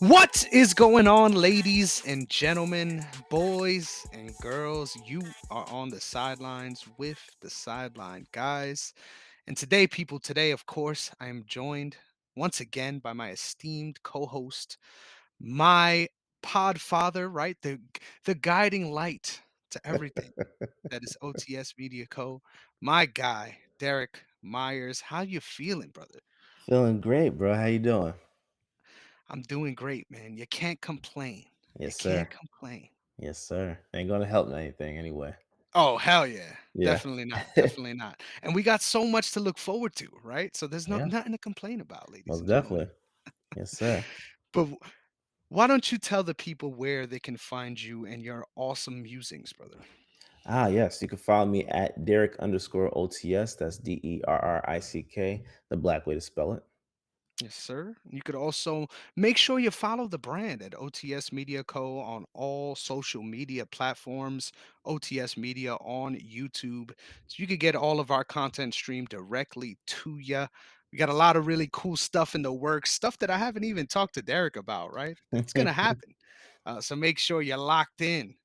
What is going on, ladies and gentlemen, boys and girls? You are on the sidelines with the sideline guys. And today, people, today, of course, I am joined once again by my esteemed co host, my pod father, right? The guiding light to everything that is OTS Media Co. My guy, Derrick Myers. How you feeling, brother? Feeling great, bro. How you doing? I'm doing great, man. You can't complain. You Yes, can't sir. complain. Yes, sir. Ain't gonna help anything anyway. Oh, hell yeah. Yeah. Definitely not, definitely not. And we got so much to look forward to, right? So there's Yeah, nothing to complain about, ladies most and gentlemen. definitely. Yes, sir. But why don't you tell the people where they can find you and your awesome musings, brother? Yes. You can follow me at Derrick underscore OTS. That's Derrick, the black way to spell it. Yes, sir. You could also make sure you follow the brand at OTS Media Co. on all social media platforms, OTS Media on YouTube. So you could get all of our content streamed directly to you. We got a lot of really cool stuff in the works, stuff that I haven't even talked to Derek about, right? It's going to happen. So make sure you're locked in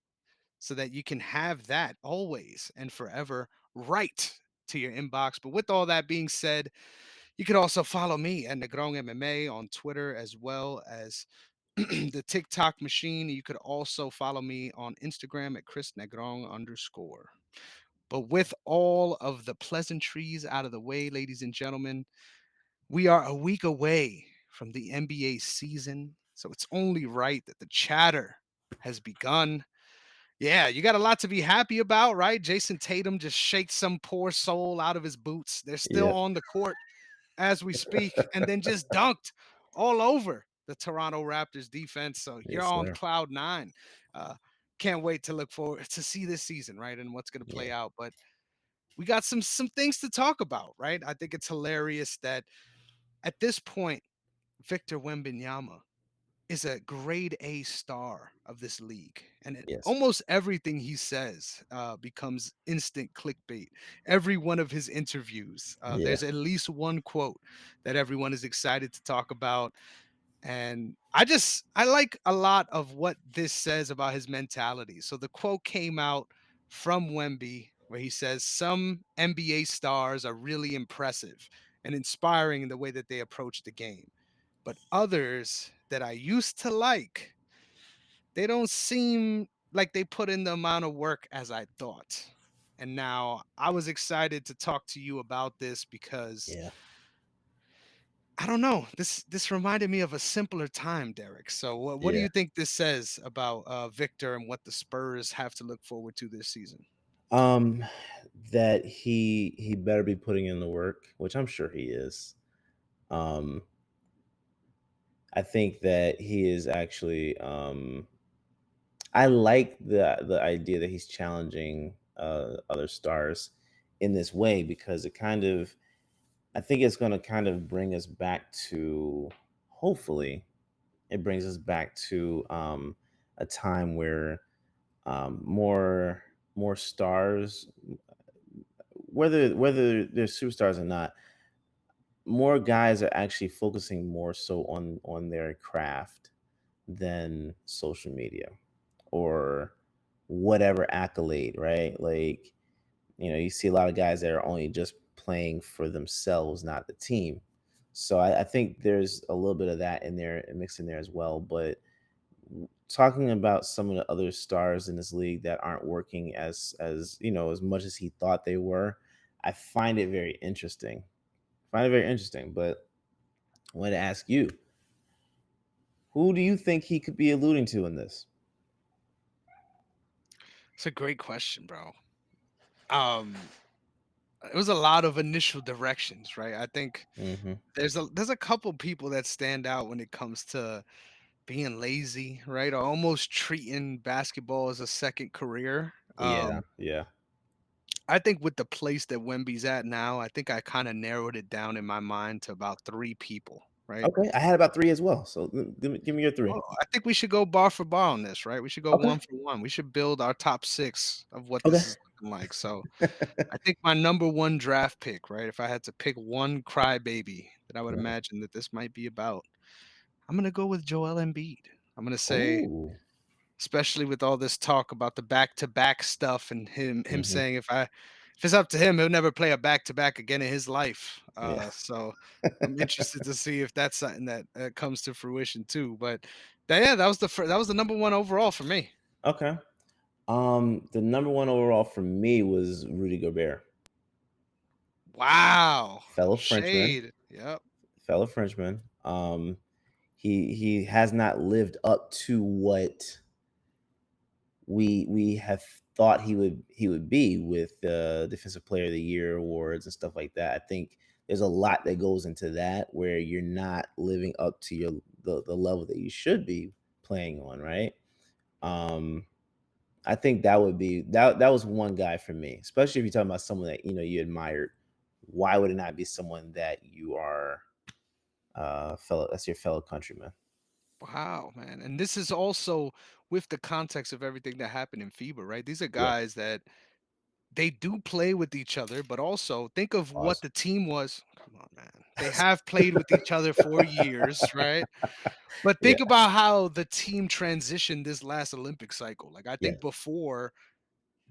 so that you can have that always and forever right to your inbox. But with all that being said, you could also follow me at Negron MMA on Twitter as well as the TikTok machine. You could also follow me on Instagram at Chris Negron underscore. But with all of the pleasantries out of the way, ladies and gentlemen, we are a week away from the NBA season. So it's only right that the chatter has begun. Yeah, you got a lot to be happy about, right? Jason Tatum just shakes some poor soul out of his boots. They're still Yep. on the court as we speak, and then just dunked all over the Toronto Raptors defense. So you're Yes, on sir. cloud nine. Uh, can't wait to look forward to see this season, right, and what's going to play Yeah. out. But we got some things to talk about, right? I think it's hilarious that at this point, Victor Wembanyama is a grade A star of this league. And Yes. almost everything he says becomes instant clickbait. Every one of his interviews, Yeah. there's at least one quote that everyone is excited to talk about. And I like a lot of what this says about his mentality. So the quote came out from Wemby where he says, "Some NBA stars are really impressive and inspiring in the way that they approach the game. But others that I used to like, they don't seem like they put in the amount of work as I thought." And now I was excited to talk to you about this because Yeah. I don't know. This reminded me of a simpler time, Derek. So what do Yeah. you think this says about Victor and what the Spurs have to look forward to this season? Um, that he better be putting in the work, which I'm sure he is. Um, I think that he is actually I like the idea that he's challenging other stars in this way because it kind of I think it's going to kind of bring us back to hopefully it brings us back to a time where more stars, whether they're superstars or not, more guys are actually focusing more so on their craft than social media or whatever accolade, right? Like, you see a lot of guys that are only just playing for themselves, not the team. So I think there's a little bit of that in there, mixed in there as well. But talking about some of the other stars in this league that aren't working as much as he thought they were, I find it very interesting. Find it very interesting. But I want to ask you, who do you think he could be alluding to in this? It's a great question, bro. Um, it was a lot of initial directions, right? I think Hmm. there's a couple people that stand out when it comes to being lazy, right? Or almost treating basketball as a second career. Yeah, yeah. I think with the place that Wemby's at now, I think I kind of narrowed it down in my mind to about three people, right? Okay, I had about three as well. So give me your three. Well, I think we should go bar for bar on this, right? We should go Okay. one for one. We should build our top six of what Okay. this is looking like. So I think my number one draft pick, right? If I had to pick one crybaby that I would Right. imagine that this might be about, I'm gonna go with Joel Embiid. I'm gonna say, Ooh. especially with all this talk about the back-to-back stuff and him Mhm. saying if it's up to him, he'll never play a back-to-back again in his life. Yeah. So I'm interested to see if that's something that comes to fruition too. But yeah, that was the number one overall for me. Okay. The number one overall for me was Rudy Gobert, Wow, fellow Frenchman, shade. Yep. fellow Frenchman. He has not lived up to what we have thought he would be with the Defensive Player of the Year awards and stuff like that. I think there's a lot that goes into that where you're not living up to the level that you should be playing on, right? Um, I think that would be that was one guy for me, especially if you're talking about someone that you admired. Why would it not be someone that you are fellow that's your fellow countryman? Wow, man. And this is also with the context of everything that happened in FIBA, right? These are Yeah. guys that they do play with each other, but also think of what Pause. the team was. Come on, man. They have played with each other for years, right? But Yeah. think about how the team transitioned this last Olympic cycle. Like I Yeah. think before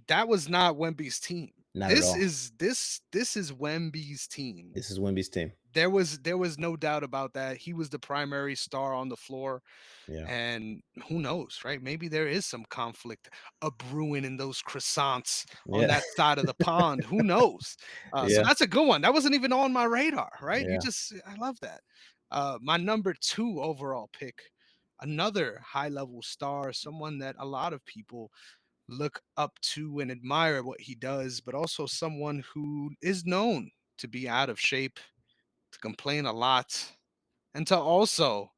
that was not Wemby's team. Not at This all. is this is Wemby's team. This is Wimby's team. There was no doubt about that. He was the primary star on the floor. Yeah. And who knows, right? Maybe there is some conflict a brewing in those croissants on Yeah. that side of the pond. Who knows? So Yeah. that's a good one. That wasn't even on my radar, right? Yeah. I love that. My number two overall pick, another high level star, someone that a lot of people look up to and admire what he does, but also someone who is known to be out of shape, to complain a lot, and to also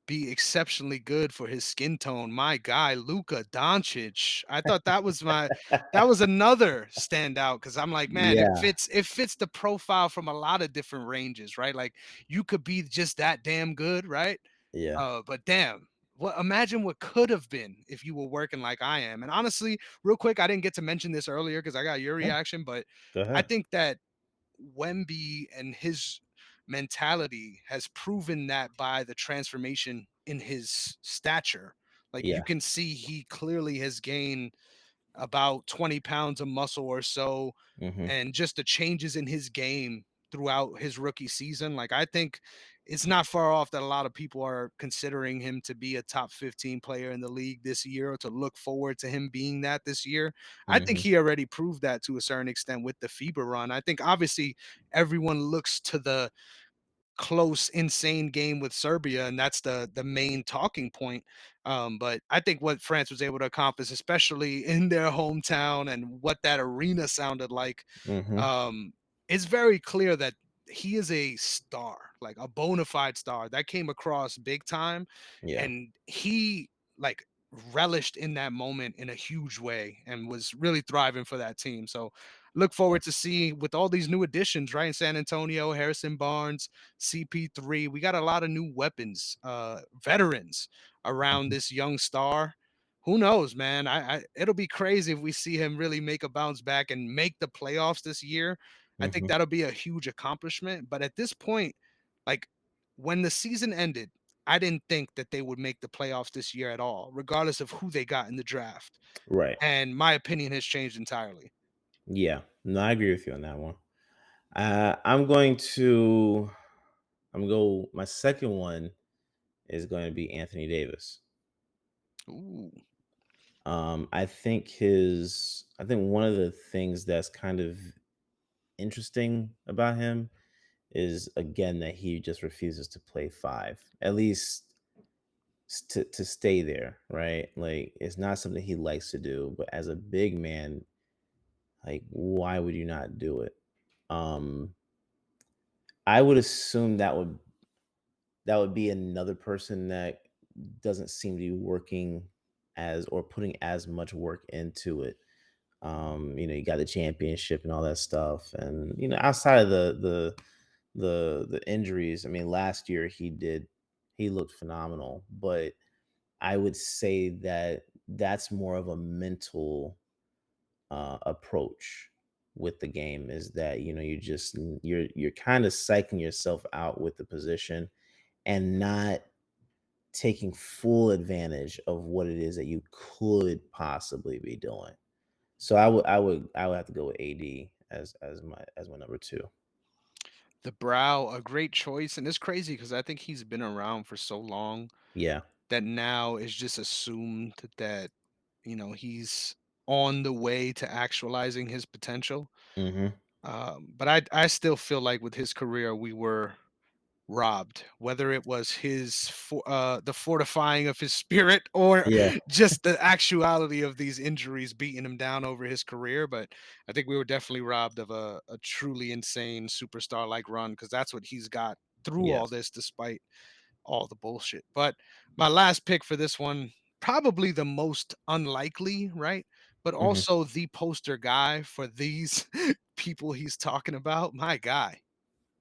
be exceptionally good for his skin tone. My guy, Luka Doncic. I thought that was another standout because I'm like, man, Yeah. it fits the profile from a lot of different ranges, right? Like you could be just that damn good, right? Yeah. But damn, what imagine what could have been if you were working like I am. And honestly, real quick, I didn't get to mention this earlier because I got your Yeah. reaction, but Go I ahead. think that Wemby and his mentality has proven that by the transformation in his stature. Like you Yeah. can see he clearly has gained about 20 pounds of muscle or so, Mhm. and just the changes in his game throughout his rookie season. Like I think it's not far off that a lot of people are considering him to be a top 15 player in the league this year, or to look forward to him being that this year. I think Mhm. he already proved that to a certain extent with the FIBA run. I think obviously everyone looks to the close, insane game with Serbia, and that's the main talking point. But I think what France was able to accomplish, especially in their hometown, and what that arena sounded like, Mhm. um, it's very clear that he is a star, like a bona fide star that came across big time, Yeah. and he like relished in that moment in a huge way and was really thriving for that team. So look Yeah. forward to see with all these new additions, right? In San Antonio, Harrison Barnes, CP3. We got a lot of new weapons, veterans around Mhm. this young star. Who knows, man? It'll be crazy if we see him really make a bounce back and make the playoffs this year. I think Mhm. that'll be a huge accomplishment. But at this point, like when the season ended, I didn't think that they would make the playoffs this year at all, regardless of who they got in the draft. Right. And my opinion has changed entirely. Yeah. No, I agree with you on that one. I'm going to go my second one is going to be Anthony Davis. Ooh. I think one of the things that's kind of interesting about him is again that he just refuses to play five, at least to stay there, right? Like it's not something he likes to do, but as a big man, like why would you not do it? Um, I would assume that would be another person that doesn't seem to be working as or putting as much work into it. You got the championship and all that stuff, and outside of the injuries, I mean, last year he looked phenomenal, but I would say that that's more of a mental approach with the game is that you're kind of psyching yourself out with the position and not taking full advantage of what it is that you could possibly be doing. So I would have to go with AD as my number 2. The Brow, a great choice, and it's crazy because I think he's been around for so long Yeah. that now it's just assumed that he's on the way to actualizing his potential. Mhm. But I still feel like with his career we were robbed, whether it was the fortifying of his spirit or Yeah. just the actuality of these injuries beating him down over his career. But I think we were definitely robbed of a truly insane superstar like run, because that's what he's got through all Yes. this, despite all the bullshit. But my last pick for this one, probably the most unlikely, right? But Mhm. also the poster guy for these people he's talking about. My guy,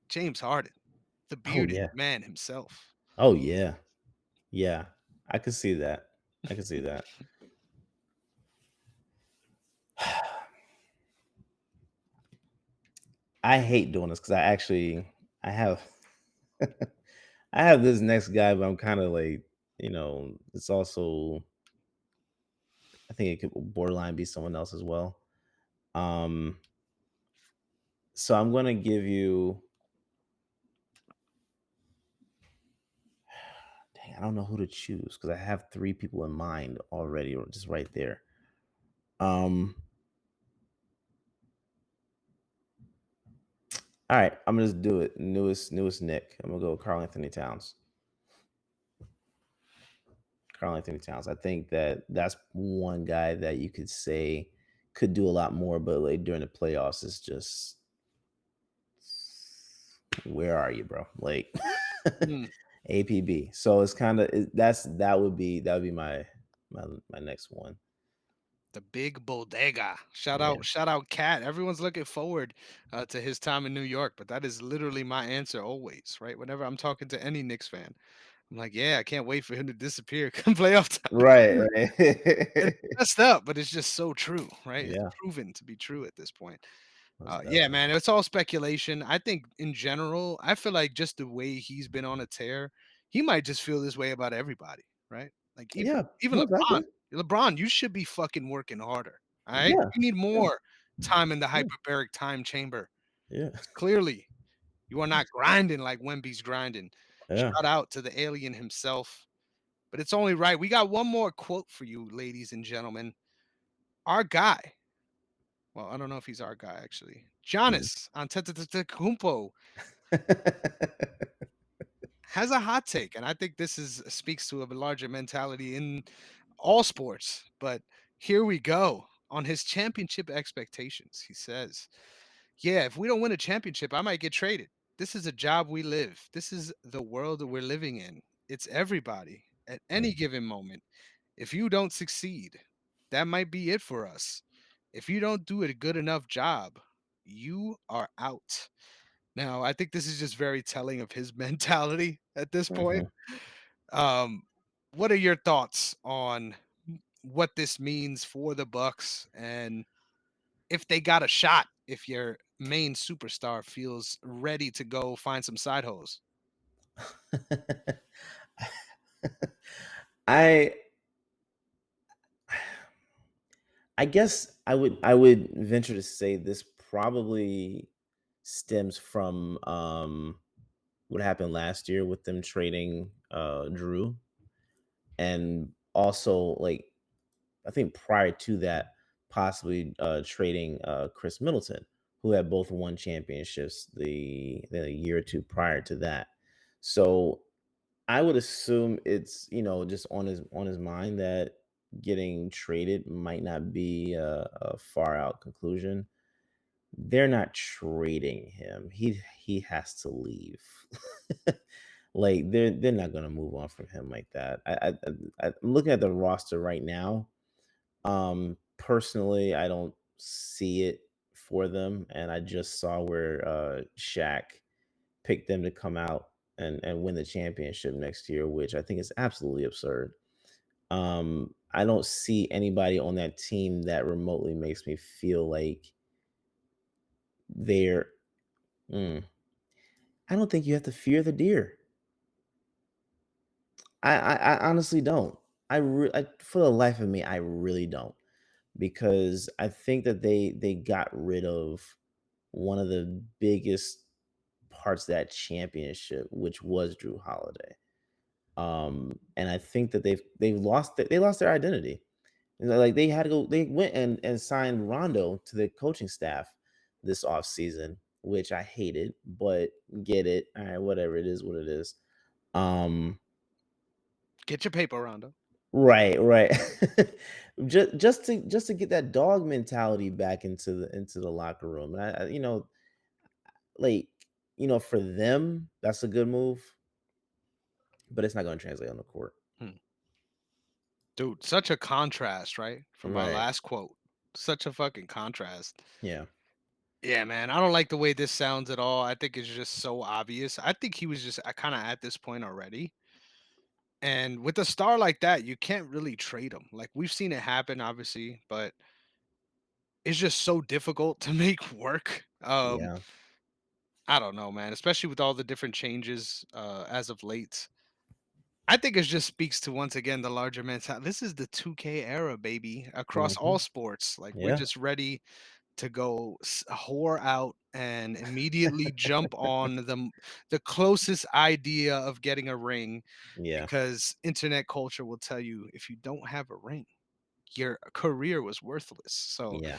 James Harden, the Oh, bearded yeah. man himself. Oh, yeah. Yeah. I could see that. I could see that. I hate doing this because I have I have this next guy, but I'm kinda like, it's also I think it could borderline be someone else as well. Um, so I'm gonna give you dang, I don't know who to choose because I have 3 people in mind already or just right there. Um, alright, I'm gonna just do it. Newest Nick. I'm gonna go with Karl Anthony Towns. Karl Anthony Towns. I think that that's one guy that you could say could do a lot more, but like during the playoffs, is just where are you, bro? Like Mm, APB. So it's kind of that would be my next one. the big bodega. Yeah. Shout out, Cat. Everyone's looking forward to his time in New York, but that is literally my answer always, right? Whenever I'm talking to any Knicks fan, I'm like, yeah, I can't wait for him to disappear come playoff time. Right. It's Right. messed up, but it's just so true, right? It's Yeah. proven to be true at this point. Most Yeah, definitely. man, it's all speculation. I think in general, I feel like just the way he's been on a tear, he might just feel this way about everybody, right? Like Yeah. even Most LeBron. definitely. LeBron, you should be fucking working harder. All right. Yeah. You need Yeah. more time in the Yeah. hyperbaric time chamber. Yeah. 'Cause clearly you are not grinding like Wemby's grinding. Yeah. Shout out to the alien himself. But it's only right. We got one more quote for you, ladies and gentlemen. Our guy. Well, I don't know if he's our guy actually. Mhm. Giannis Antetokounmpo has a hot take, and I think this is speaks to a larger mentality in all sports. But here we go on his championship expectations. He says, "Yeah, if we don't win a championship, I might get traded. This is a job we live. This is the world that we're living in. It's everybody at any Mm, given moment. If you don't succeed, that might be it for us. If you don't do a good enough job, you are out." Now, I think this is just very telling of his mentality at this point. mhm. Um, what are your thoughts on what this means for the Bucks, and if they got a shot, if your main superstar feels ready to go find some side hoes? I I guess I would venture to say this probably stems from what happened last year with them trading Drew, and also like I think prior to that possibly trading Chris Middleton, who had both won championships the year or two prior to that. So I would assume it's just on his mind that getting traded might not be a far out conclusion. They're not trading him. He has to leave. Like they're not gonna move on from him like that. I'm looking at the roster right now. Personally, I don't see it for them, and I just saw where Shaq picked them to come out and win the championship next year, which I think is absolutely absurd. I don't see anybody on that team that remotely makes me feel like they're. mm, I don't think you have to fear the deer. I honestly don't. For the life of me, I really don't, because I think that they got rid of one of the biggest parts of that championship, which was Drew Holiday. And I think that they lost their identity. You know, like, they had to go, they went and signed Rondo to the coaching staff this offseason, which I hated, but get it. All right, whatever, it is what it is. Um, Get your paper, Rondo. right, right. Just to get that dog mentality back into the locker room. And like, for them, that's a good move, but it's not going to translate on the court. Hmm. Dude, such a contrast, right? From our Right. last quote. Such a fucking contrast. Yeah. Yeah, man. I don't like the way this sounds at all. I think it's just so obvious. I think he was just kind of at this point already. And with a star like that, you can't really trade him. Like we've seen it happen, obviously, but it's just so difficult to make work. Yeah. I don't know, man. Especially with all the different changes as of late. I think it just speaks to once again the larger mentality. This is the 2K era, baby, across all Mhm. sports. Like we're Yeah. just ready to go whore out and immediately jump on the closest idea of getting a ring Yeah. because internet culture will tell you if you don't have a ring, your career was worthless. So Yeah.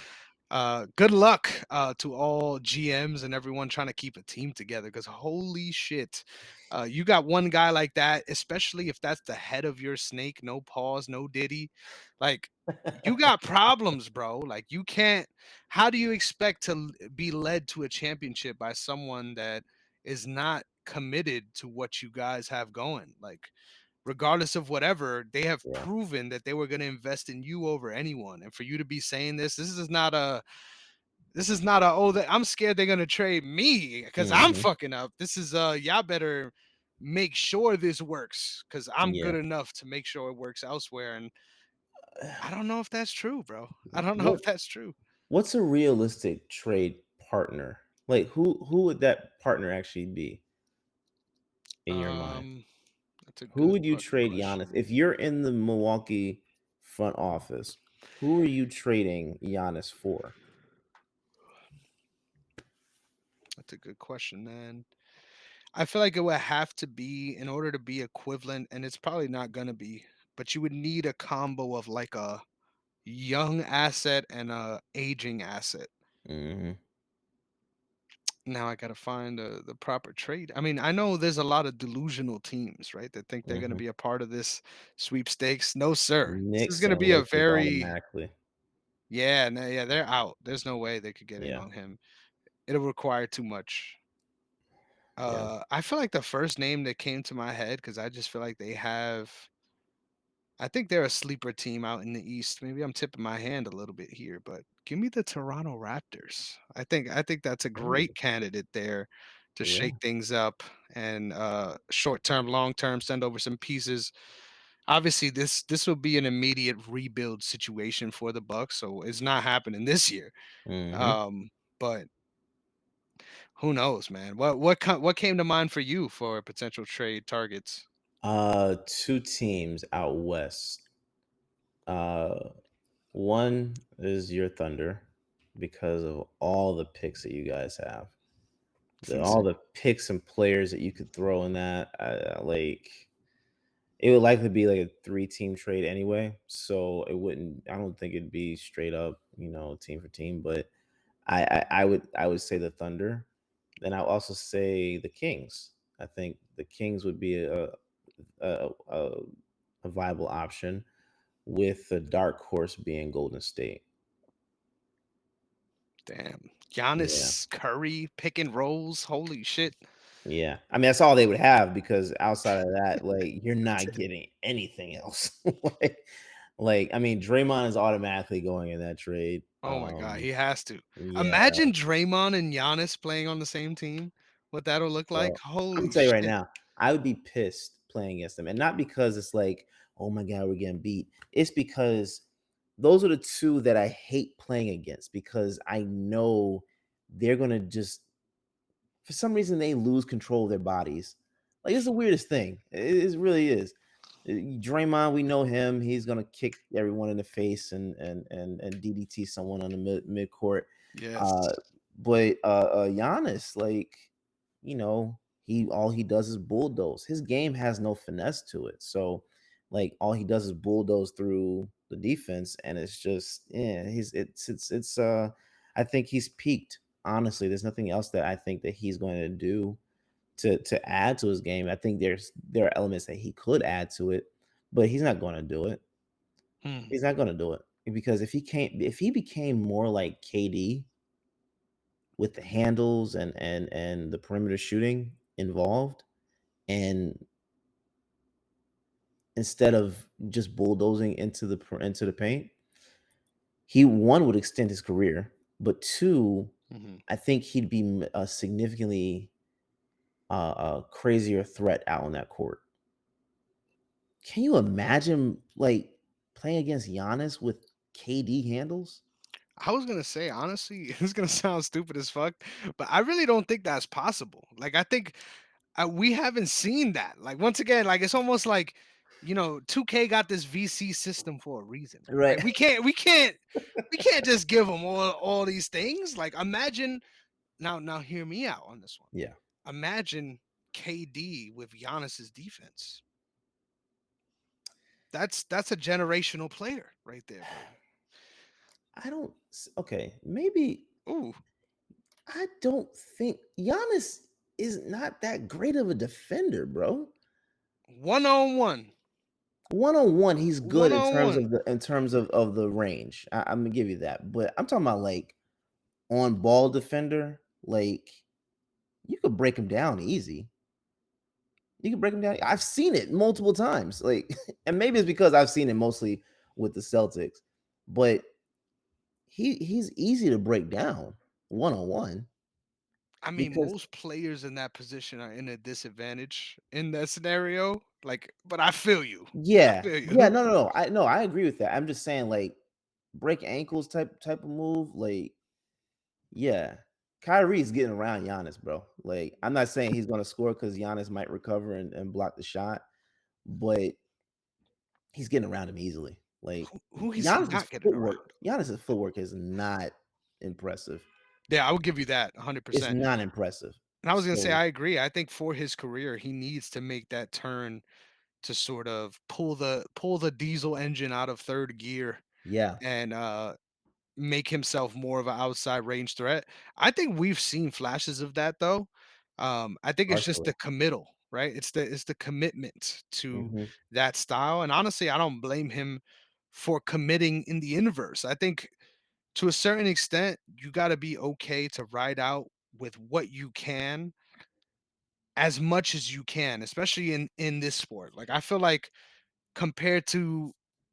good luck to all GMs and everyone trying to keep a team together because holy shit, you got one guy like that, especially if that's the head of your snake, no pause, no diddy. Like, you got problems, bro. Like, you can't. How do you expect to be led to a championship by someone that is not committed to what you guys have going? Like, regardless of whatever, they have Yeah. proven that they were going to invest in you over anyone. And for you to be saying this is not a oh that I'm scared they're gonna trade me because I'm Mhm. fucking up. This is y'all better make sure this works because I'm good Yeah. enough to make sure it works elsewhere. And I don't know if that's true, bro. I don't know if What that's true. what's a realistic trade partner? Like, who would that partner actually be in your mind? Um, that's a Who good would you fucking trade Giannis question. if you're in the Milwaukee front office? Who are you trading Giannis for? That's a good question, man. I feel like it would have to be in order to be equivalent, and it's probably not gonna be, but you would need a combo of like a young asset and a aging asset. Mhm. Now I gotta find the proper trade. I mean, I know there's a lot of delusional teams, right, that think they're gonna Mhm. be a part of this sweepstakes. No, sir. This is Knicks gonna and be a Lakers very automatically. yeah, no, yeah, they're out. There's no way they could get in Yeah. on him. It'll require too much. Yeah. I feel like the first name that came to my head because I just feel like they have I think they're a sleeper team out in the East. Maybe I'm tipping my hand a little bit here, but give me the Toronto Raptors. I think that's a Ooh, great candidate there to shake yeah. things up and short term, long term, send over some pieces. Obviously, this will be an immediate rebuild situation for the Bucks, so it's not happening this year. Mhm. Um, but who knows, man? What came to mind for you for potential trade targets? Two teams out west. Uh, One is your Thunder because of all the picks that you guys have. It's All insane. the picks and players that you could throw in that, like, it would likely be like a three-team trade anyway. So it wouldn't. I don't think it'd be straight up, team for team. But I would say the Thunder. Then I'll also say the Kings. I think the Kings would be a, a, a viable option, with the dark horse being Golden State. Damn. Yeah. Giannis, Curry, pick and rolls. Holy shit. Yeah. I mean, that's all they would have, because outside of that, like, you're not getting anything else. I mean, Draymond is automatically going in that trade. Oh my god, he Um, has to. yeah, Imagine Draymond and Giannis playing on the same team. What that'll look like. bro. I'm Holy gonna tell you right shit. now, I would be pissed playing against them. And not because it's like, oh my God, we're getting beat. It's because those are the two that I hate playing against, because I know they're gonna just, for some reason, they lose control of their bodies. Like, it's the weirdest thing. It really is. Draymond, we know him. He's gonna kick everyone in the face and DDT someone on the mid court. Uh, Yes. but Giannis, like, he all he does is bulldoze. His game has no finesse to it. So, like, all he does is bulldoze through the defense, and it's just, yeah, he's it's I think he's peaked. Honestly, there's nothing else that I think that he's going to do to add to his game. I think there are elements that he could add to it, but he's not gonna do it. Hmm. He's not gonna do it because if he became more like KD with the handles and the perimeter shooting involved, and instead of just bulldozing into the paint, he one would extend his career, but two, Hmm. I think he'd be a significantly crazier threat out on that court. Can you imagine, like, playing against Giannis with KD handles? I was gonna say honestly, it's gonna sound stupid as fuck, but I really don't think that's possible. Like I think we haven't seen that. Like once again, like it's almost like 2K got this VC system for a reason, Right. right? We can't just give them all these things. Like imagine now hear me out on this one. Yeah. Imagine KD with Giannis's defense. That's a generational player right there, bro. Okay, maybe Ooh, I don't think Giannis is not that great of a defender, bro. 1-on-1. One on one, he's good One in on terms one. of the range. I'm gonna give you that. But I'm talking about, like, on ball defender, like, you could break him down easy. You can break him down. I've seen it multiple times. Like, and maybe it's because I've seen it mostly with the Celtics, but he's easy to break down one on one I mean, because most players in that position are in a disadvantage in that scenario. Like, but I feel you. I yeah, feel yeah, you. no, no, no. I agree with that. I'm just saying, like, break ankles type of move, like, yeah. Kyrie's getting around Giannis, bro. Like, I'm not saying he's gonna score because Giannis might recover and block the shot, but he's getting around him easily. Like, Who is he not getting around? Giannis's footwork is not impressive. Yeah, I would give you that It's 100%. not impressive. And I was gonna say So, I agree. I think for his career, he needs to make that turn to sort of pull the diesel engine out of third gear yeah, and make himself more of an outside range threat. I think we've seen flashes of that though. I think it's just partially. the committal, right? It's the commitment to Mhm, that style. And honestly, I don't blame him for committing in the inverse. I think to a certain extent, you got to be okay to ride out with what you can as much as you can, especially in this sport. Like I feel like compared to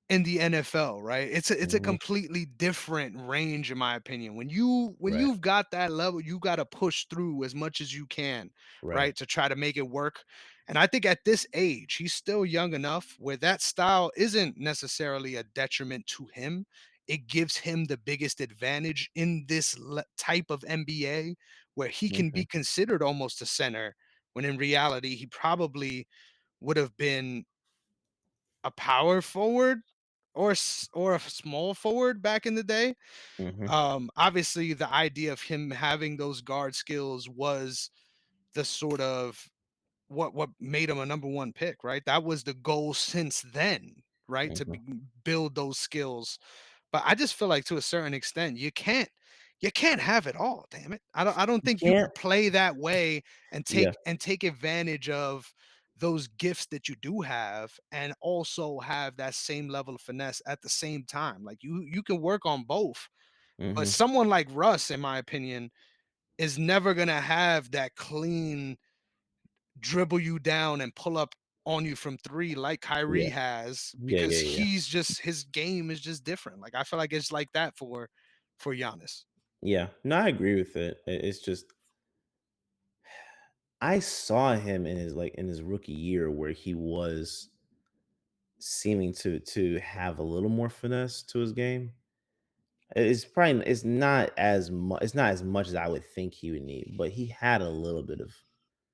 in the NFL, right? It's a mhm, completely different range in my opinion. When right, you've got that level, you got to push through as much as you can, right, right? To try to make it work. And I think at this age, he's still young enough where that style isn't necessarily a detriment to him. It gives him the biggest advantage in this type of NBA where he can mhm, be considered almost a center when in reality he probably would have been a power forward or a small forward back in the day. mhm, Obviously, the idea of him having those guard skills was the sort of what made him a number one pick, right? That was the goal since then, right? To mhm. build those skills. But I just feel like to a certain extent, you can't have it all. Damn it! I don't You think you can't. could play that way and Yeah, take advantage of those gifts that you do have and also have that same level of finesse at the same time. Like you can work on both. But mhm, someone like Russ, in my opinion, is never gonna have that clean dribble you down and pull up on you from three like Kyrie yeah, has yeah, because yeah, yeah, he's just his game is just different. Like I feel like it's like that for Giannis. yeah. No, I agree with it. It's just I saw him in his rookie year where he was seeming to have a little more finesse to his game. It's not as much as I would think he would need, but he had a little bit of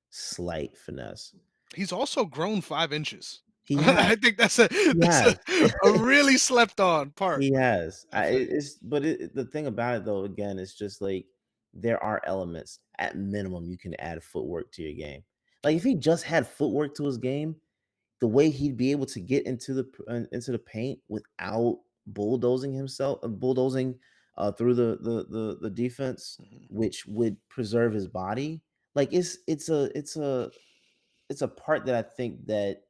slight finesse. He's also grown 5 inches. He has. I think He that's has. a really slept on part. He has. I feel you. It's but the thing about it though, again, it's just like there are elements at minimum you can add footwork to your game. Like if he just had footwork to his game, the way he'd be able to get into the paint without bulldozing through the defense, Mhm, which would preserve his body. Like it's a part that I think that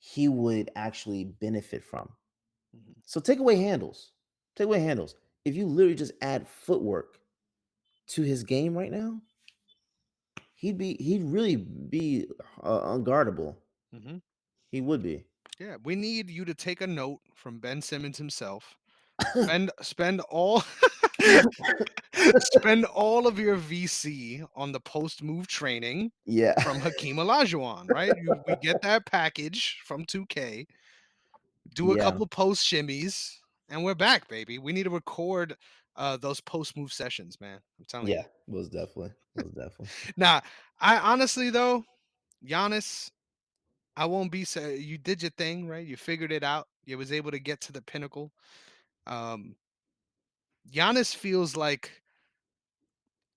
he would actually benefit from. mhm, So take away handles. Take away handles. If you literally just add footwork to his game right now, he'd really be unguardable. mhm. He would be. Yeah, we need you to take a note from Ben Simmons himself. Spend all spend all of your VC on the post move training Yeah. from Hakeem Olajuwon, right? We get that package from 2K, do a Yeah. couple post shimmies, and we're back, baby. We need to record those post move sessions, man. I'm telling you. Yeah. Most definitely. Most definitely. Now, I honestly though, Giannis, I won't be say you did your thing, right? You figured it out. You was able to get to the pinnacle. Um, Giannis feels like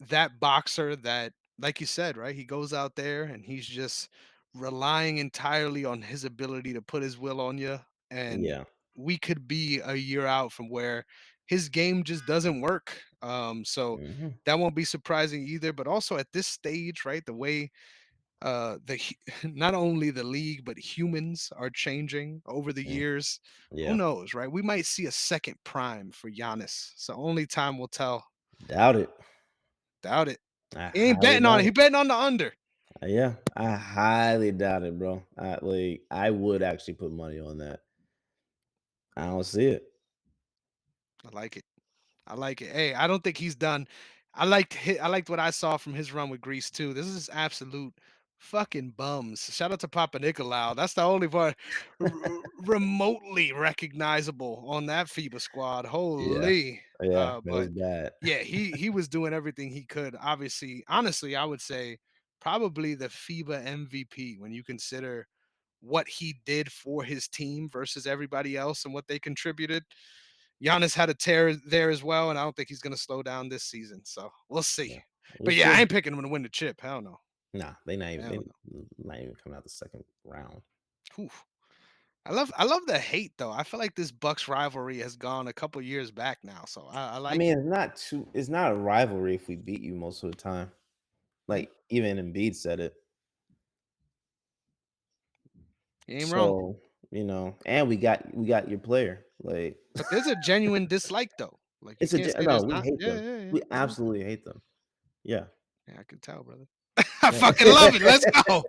that boxer that, like you said, right? He goes out there and he's just relying entirely on his ability to put his will on you. And Yeah. we could be a year out from where his game just doesn't work. So Mhm. that won't be surprising either. But also at this stage, right? The way not only the league but humans are changing over the Mm. years. Who Yeah. knows, right? We might see a second prime for Giannis. So only time will tell. Doubt it. Doubt it. I He ain't highly betting on doubt it. He it. betting on the under. Yeah. I highly doubt it, bro. I would actually put money on that. I don't see it. I like it. I like it. Hey, I don't think he's done. I liked what I saw from his run with Greece too. This is absolute fucking bums. Shout out to Papa Nicolau. That's the only part remotely recognizable on that FIBA squad. Yeah. Holy. Yeah. It was But bad. yeah, he was doing everything he could. Obviously, honestly, I would say probably the FIBA MVP when you consider what he did for his team versus everybody else and what they contributed. Giannis had a tear there as well, and I don't think he's going to slow down this season. So we'll see. Yeah. We'll But yeah, see. I ain't picking him to win the chip. Hell no. Nah, they Hell no. not even coming out the second round. Whew. I love the hate though. I feel like this Bucks rivalry has gone a couple years back now, so I I like mean, it. it's not a rivalry if we beat you most of the time. Yeah, Like even Embiid said it. you ain't wrong. So, and we got your player. Like But there's a genuine dislike though. Like you can't say no, there's we not. hate Yeah, them. yeah, yeah, We yeah. absolutely hate them. Yeah. Yeah, I can tell, brother. I fucking love it. Let's go.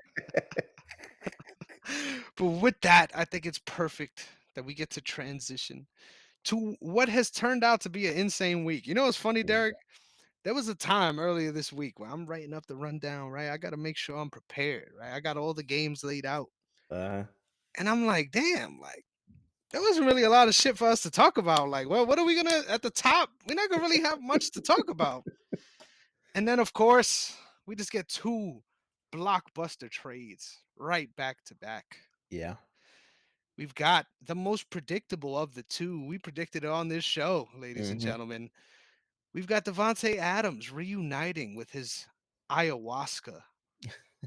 But with that, I think it's perfect that we get to transition to what has turned out to be an insane week. You know what's funny, Derek? There was a time earlier this week where I'm writing up the rundown, right? I got to make sure I'm prepared, right? I got all the games laid out. Uh, And I'm like, damn, like, there wasn't really a lot of shit for us to talk about. Like, well, what are we going to, at the top, we're not going to really have much to talk about. And then, of course, we just get two blockbuster trades right back to back. yeah. We've got the most predictable of the two. We predicted it on this show, ladies and Mhm. gentlemen. We've got Davante Adams reuniting with his ayahuasca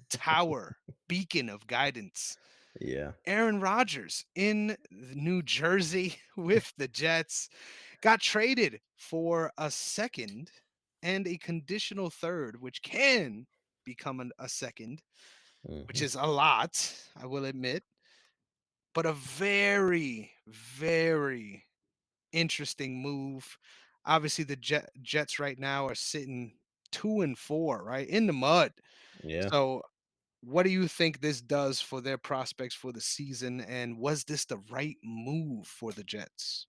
tower beacon of guidance. Yeah. Aaron Rodgers in New Jersey with the Jets got traded for a second and a conditional third, which can become a second, which Mhm. is a lot, I will admit, but a very, very interesting move. Obviously, the Jets right now are sitting 2-4, right in the mud. Yeah. So, what do you think this does for their prospects for the season? And was this the right move for the Jets?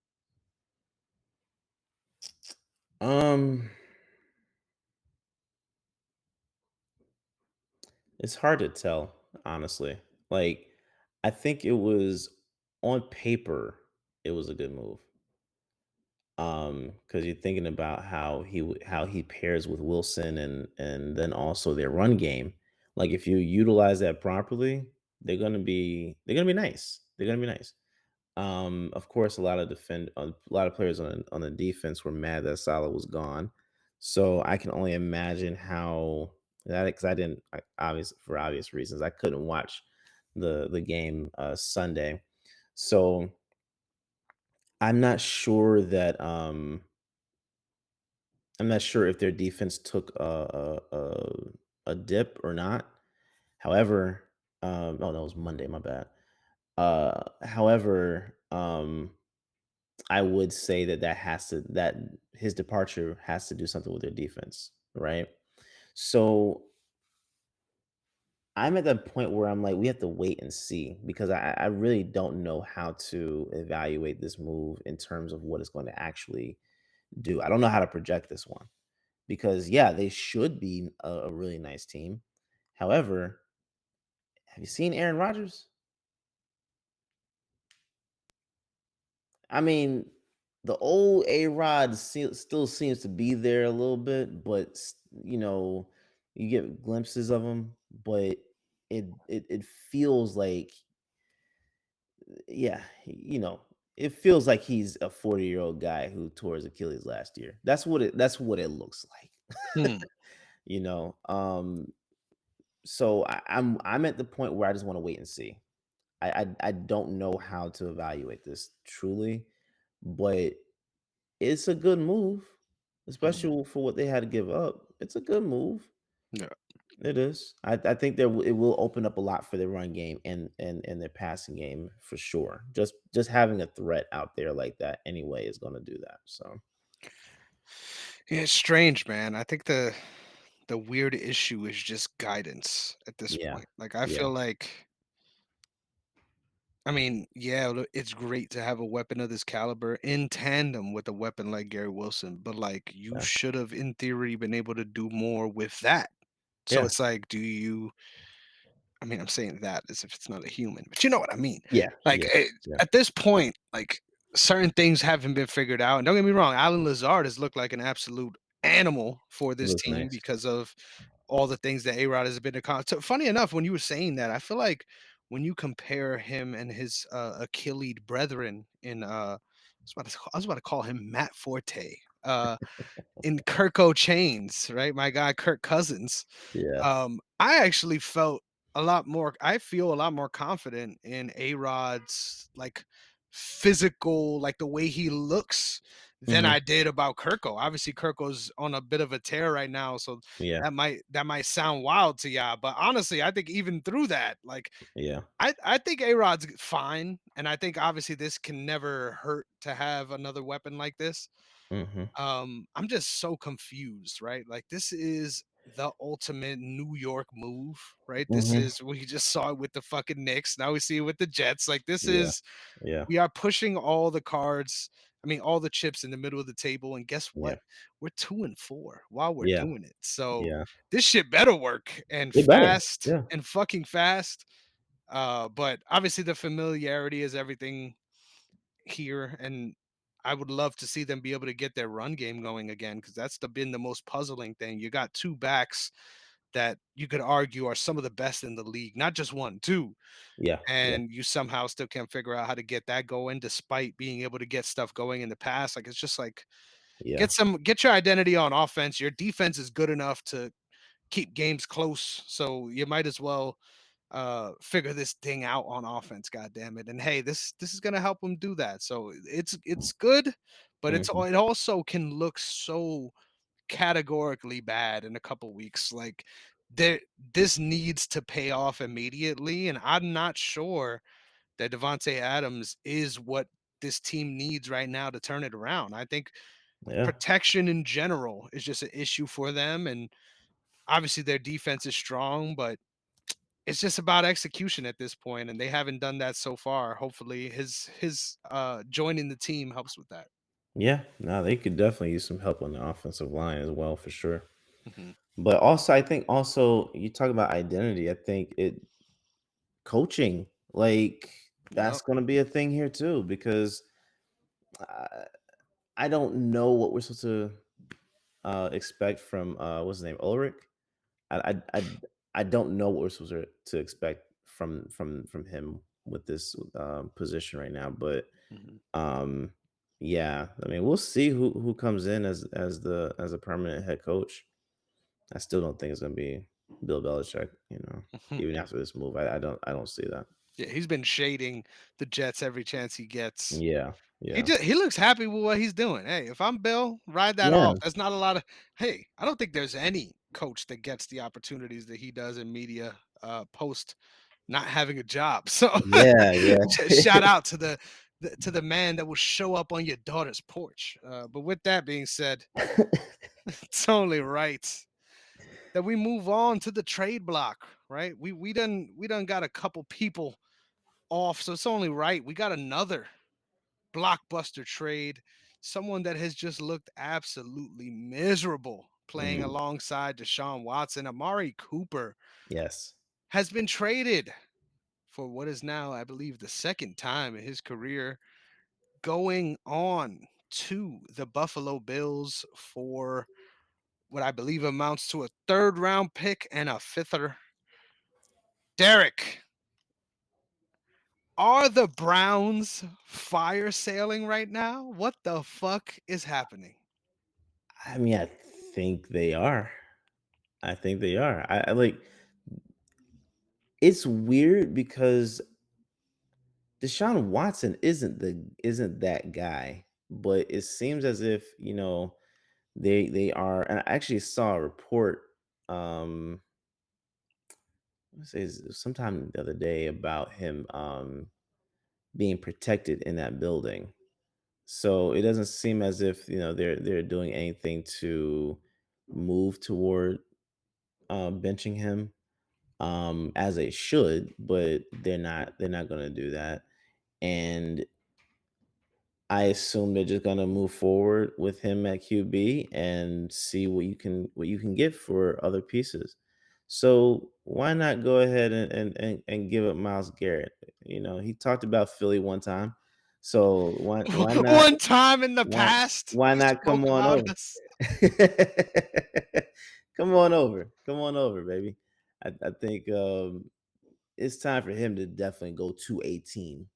Um, it's hard to tell, honestly. Like, I think it was on paper, it was a good move. Because you're thinking about how he pairs with Wilson and then also their run game. Like, if you utilize that properly, they're gonna be nice. They're gonna be nice. Of course, a lot of players on the defense were mad that Salah was gone. So I can only imagine how that because obvious for obvious reasons I couldn't watch the game Sunday. So I'm not sure that I'm not sure if their defense took a dip or not. However, oh, that was Monday. My bad. However, I would say that his departure has to do something with their defense, right? So I'm at that point where I'm like, we have to wait and see because I really don't know how to evaluate this move in terms of what it's going to actually do. I don't know how to project this one because yeah, they should be a really nice team. However, have you seen Aaron Rodgers? I mean, the old A-Rod still seems to be there a little bit, but you get glimpses of him, but it feels like, yeah, it feels like he's a 40-year-old guy who tore his Achilles last year. That's what it looks like. Hmm. you know. So I'm at the point where I just want to wait and see. I don't know how to evaluate this truly, but it's a good move, Hmm. especially for what they had to give up. It's a good move. Yeah. It is. I think it will open up a lot for their run game and their passing game for sure. Just having a threat out there like that anyway is going to do that. So Yeah, it's strange, man. I think the weird issue is just guidance at this yeah, point. Like I yeah, feel like I mean, yeah, it's great to have a weapon of this caliber in tandem with a weapon like Gary Wilson, but like you yeah, should have in theory been able to do more with that. So yeah, it's like, I mean, I'm saying that as if it's not a human, but you know what I mean. yeah, Like yeah, yeah. at this point, like certain things haven't been figured out. And don't get me wrong, Alan Lazard has looked like an absolute animal for It this looks team nice. because of all the things that A-Rod has been so funny enough, when you were saying that, I feel like when you compare him and his Achilles brethren in I was about to call him Matt Forte. In Kirko Chains, right? My guy Kirk Cousins. Yeah. I actually I feel a lot more confident in A-Rod's like physical, like the way he looks than Hmm. I did about Kirko. Obviously, Kirko's on a bit of a tear right now, so Yeah. that might sound wild to ya. But honestly, I think even through that, like Yeah. I think A-Rod's fine, and I think obviously this can never hurt to have another weapon like this. Hmm. I'm just so confused, right? Like this is the ultimate New York move, right? This Hmm. is we just saw it with the fucking Knicks. Now we see it with the Jets. Like this Yeah. is Yeah. we are pushing all the cards. I mean, all the chips in the middle of the table. And guess what? Yeah. We're 2-4 while we're Yeah. doing it. So Yeah. this shit better work and It better. fast Yeah. and fucking fast. But obviously the familiarity is everything here, and I would love to see them be able to get their run game going again because been the most puzzling thing. You got two backs that you could argue are some of the best in the league, not just one, two, Yeah. Yeah. and you somehow still can't figure out how to get that going despite being able to get stuff going in the past. Like it's just like Yeah. get your identity on offense. Your defense is good enough to keep games close, so you might as well figure this thing out on offense, god damn it. And hey, this is gonna help them do that. So it's good, but Hmm. it also can look so categorically bad in a couple weeks. Like there this needs to pay off immediately, and I'm not sure that Davante Adams is what this team needs right now to turn it around. I think Yeah. protection in general is just an issue for them, and obviously their defense is strong, but it's just about execution at this point, and they haven't done that so far. Hopefully, his joining the team helps with that. Yeah. No, they could definitely use some help on the offensive line as well, for sure. Mhm. But also, I think also you talk about identity. I think coaching, like Yep. that's going to be a thing here too, because I, I don't know what we're supposed to expect from what's his name, Ulrich. I I I I don't know what we're supposed to expect from him with this position right now. But Mhm. um, yeah, I mean, we'll see who comes in as a permanent head coach. I still don't think it's gonna be Bill Belichick. Even after this move, I don't see that. Yeah, he's been shading the Jets every chance he gets. Yeah, He yeah, just he looks happy with what he's doing. Hey, if I'm Bill, ride that yeah, off. That's not a lot of. Hey, I don't think there's any coach that gets the opportunities that he does in media post not having a job. So yeah, shout yeah. out to the man that will show up on your daughter's porch. But with that being said, it's only right that we move on to the trade block, right? We done got a couple people off, so it's only right. We got another blockbuster trade. Someone that has just looked absolutely miserable playing Mhm. alongside Deshaun Watson. Amari Cooper Yes. has been traded for what is now, I believe, the second time in his career, going on to the Buffalo Bills for what I believe amounts to a third round pick and a fifth. Derrick, are the Browns fire sailing right now? What the fuck is happening? I mean, I think they are. I think they are. I like it's weird because Deshaun Watson isn't that guy, but it seems as if, they are, and I actually saw a report, um let's say sometime the other day about him being protected in that building. So it doesn't seem as if, they're doing anything to move toward benching him, as they should, but they're not going to do that. And I assume they're just going to move forward with him at QB and see what you can get for other pieces. So why not go ahead and give up Miles Garrett? He talked about Philly one time. So why not One time in the why past, why he not come spoke on about over? us. Come on over. Come on over, baby. I think it's time for him to definitely go to a team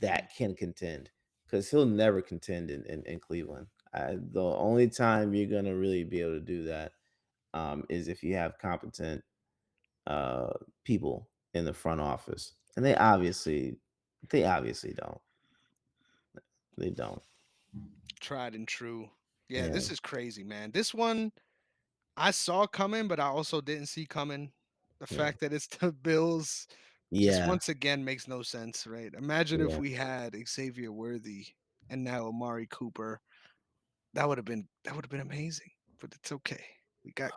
Mm. that can contend, because he'll never contend in Cleveland. The only time you're gonna really be able to do that is if you have competent uh, people in the front office, and they obviously don't. They don't. Tried and true. Yeah, Yeah, this is crazy, man. This one I saw coming, but I also didn't see coming. The yeah, fact that it's the Bills just yeah, once again makes no sense, right? Imagine if yeah. we had Xavier Worthy and now Amari Cooper. That would have been amazing. But it's okay. We got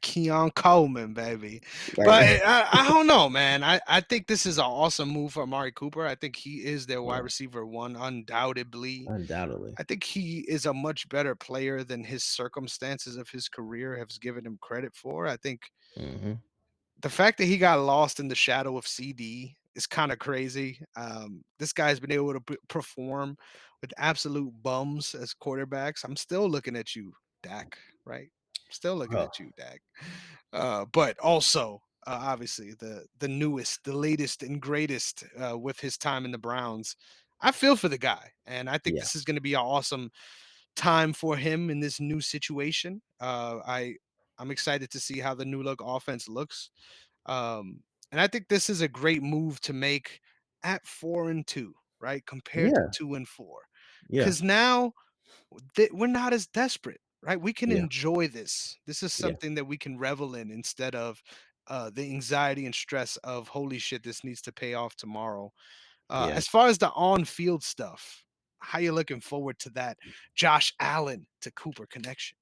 Keon Coleman, baby. But Right. I don't know, man. I think this is an awesome move for Amari Cooper. I think he is their wide Yeah, receiver one, undoubtedly. undoubtedly. I think he is a much better player than his circumstances of his career has given him credit for. I think Hmm. the fact that he got lost in the shadow of CD is kind of crazy. This guy's been able to perform with absolute bums as quarterbacks. I'm still looking at you, Dak, right? Still looking Oh, at you, Dak. But also, obviously, the newest, the latest, and greatest with his time in the Browns. I feel for the guy, and I think yeah, this is going to be an awesome time for him in this new situation. I'm excited to see how the new look offense looks. And I think this is a great move to make at 4-2, right? Compared to yeah, 2-4. yeah, Because now we're not as desperate, right? We can yeah, enjoy this. This is yeah, something that we can revel in instead of the anxiety and stress of holy shit, this needs to pay off tomorrow. yeah. As far as the on-field stuff, how you looking forward to that Josh Allen to Cooper connection?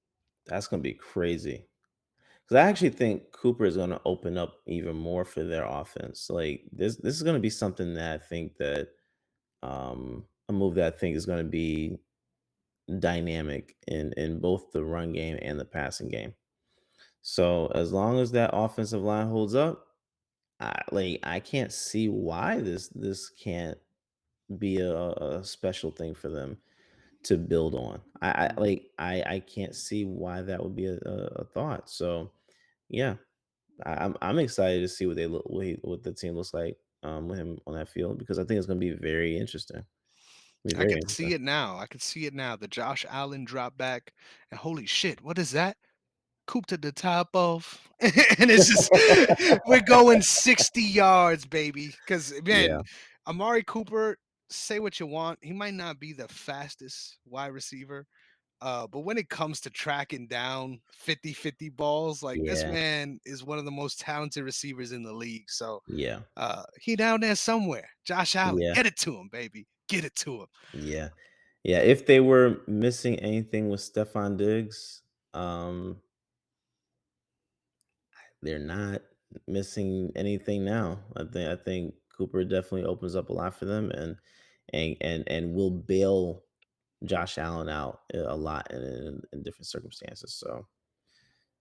That's gonna be crazy. Because I actually think Cooper is gonna open up even more for their offense. Like this is gonna be something that I think that a move that I think is gonna be dynamic in both the run game and the passing game. So as long as that offensive line holds up, I can't see why this can't be a special thing for them to build on. I can't see why that would be a thought. So yeah, I'm excited to see what they look what the team looks like with him on that field because I think it's going to be very interesting. Be I very could interesting. see it now. I could see it now. The Josh Allen drop back, and holy shit, what is that? Coop to the top of, and it's just we're going 60 yards, baby. Because man, Yeah, Amari Cooper, say what you want, he might not be the fastest wide receiver, but when it comes to tracking down 50-50 balls, like this yeah, man is one of the most talented receivers in the league. So yeah, he down there somewhere. Josh Allen, yeah, get it to him, baby. Get it to him. yeah, yeah. If they were missing anything with Stefan Diggs, um, they're not missing anything now. I think Cooper definitely opens up a lot for them, and will bail Josh Allen out a lot in different circumstances. So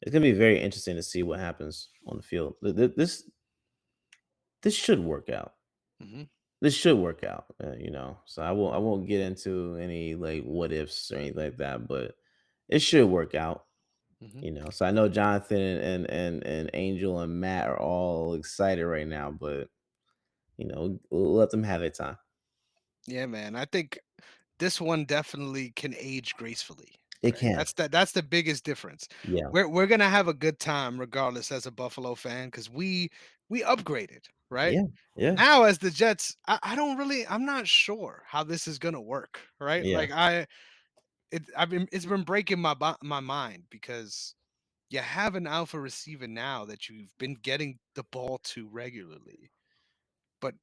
it's gonna be very interesting to see what happens on the field. This should work out. Hmm. This should work out, So I won't get into any like what ifs or anything like that, but it should work out. Hmm. So I know Jonathan and Angel and Matt are all excited right now, but we'll let them have their time. Yeah, man. I think this one definitely can age gracefully, It right? can. That's the biggest difference. Yeah. We're gonna have a good time regardless as a Buffalo fan because we upgraded, right? Yeah. Yeah. Now as the Jets, I don't really I'm not sure how this is gonna work, right? Yeah. Like it's been breaking my mind because you have an alpha receiver now that you've been getting the ball to regularly, but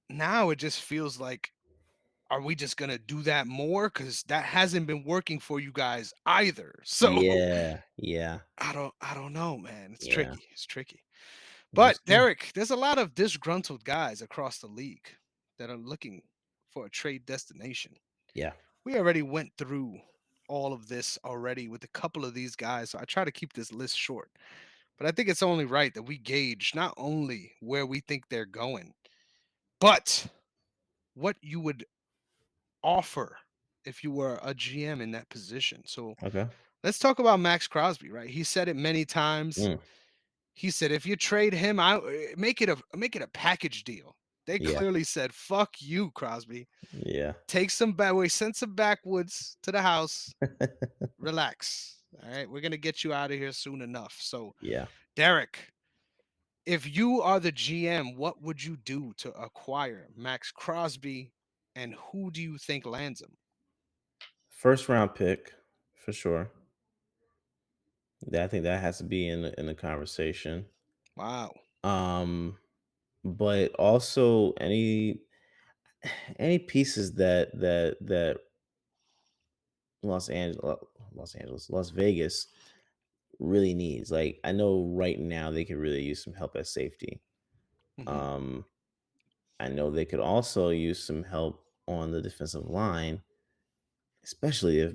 now it just feels like are we just gonna do that more? Because that hasn't been working for you guys either. So Yeah. Yeah. I don't know, man. It's Yeah. tricky. It's tricky. We'll But see. Derek, there's a lot of disgruntled guys across the league that are looking for a trade destination. Yeah. We already went through all of this already with a couple of these guys. So I try to keep this list short. But I think it's only right that we gauge not only where we think they're going, but what you would offer if you were a GM in that position. So Okay. let's talk about Max Crosby, right? He said it many times. Mm. He said if you trade him out, make it a package deal. They Yeah. clearly said, "Fuck you, Crosby. Yeah. Take some back. We send some backwoods to the house. Relax. All right, we're gonna get you out of here soon enough." So, Yeah. Derek, if you are the GM, what would you do to acquire Max Crosby, and who do you think lands him? First round pick for sure. I think that has to be in the conversation. Wow. Um, but also any pieces that Los Angeles, Las Vegas really needs. Like I know right now they could really use some help at safety. Hmm. Um, I know they could also use some help on the defensive line, especially if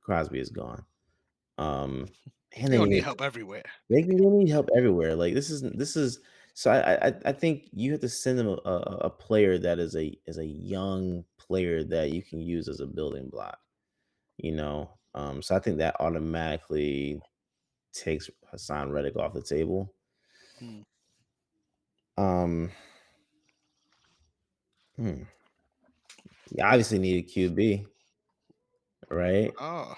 Crosby is gone. Um, and They they don't need need help everywhere. they need help everywhere. Like this is so I think you have to send them a player that is a young player that you can use as a building block. So I think that automatically takes Hassan Reddick off the table. Hmm. Um, hmm, you obviously need a QB, right? Oh,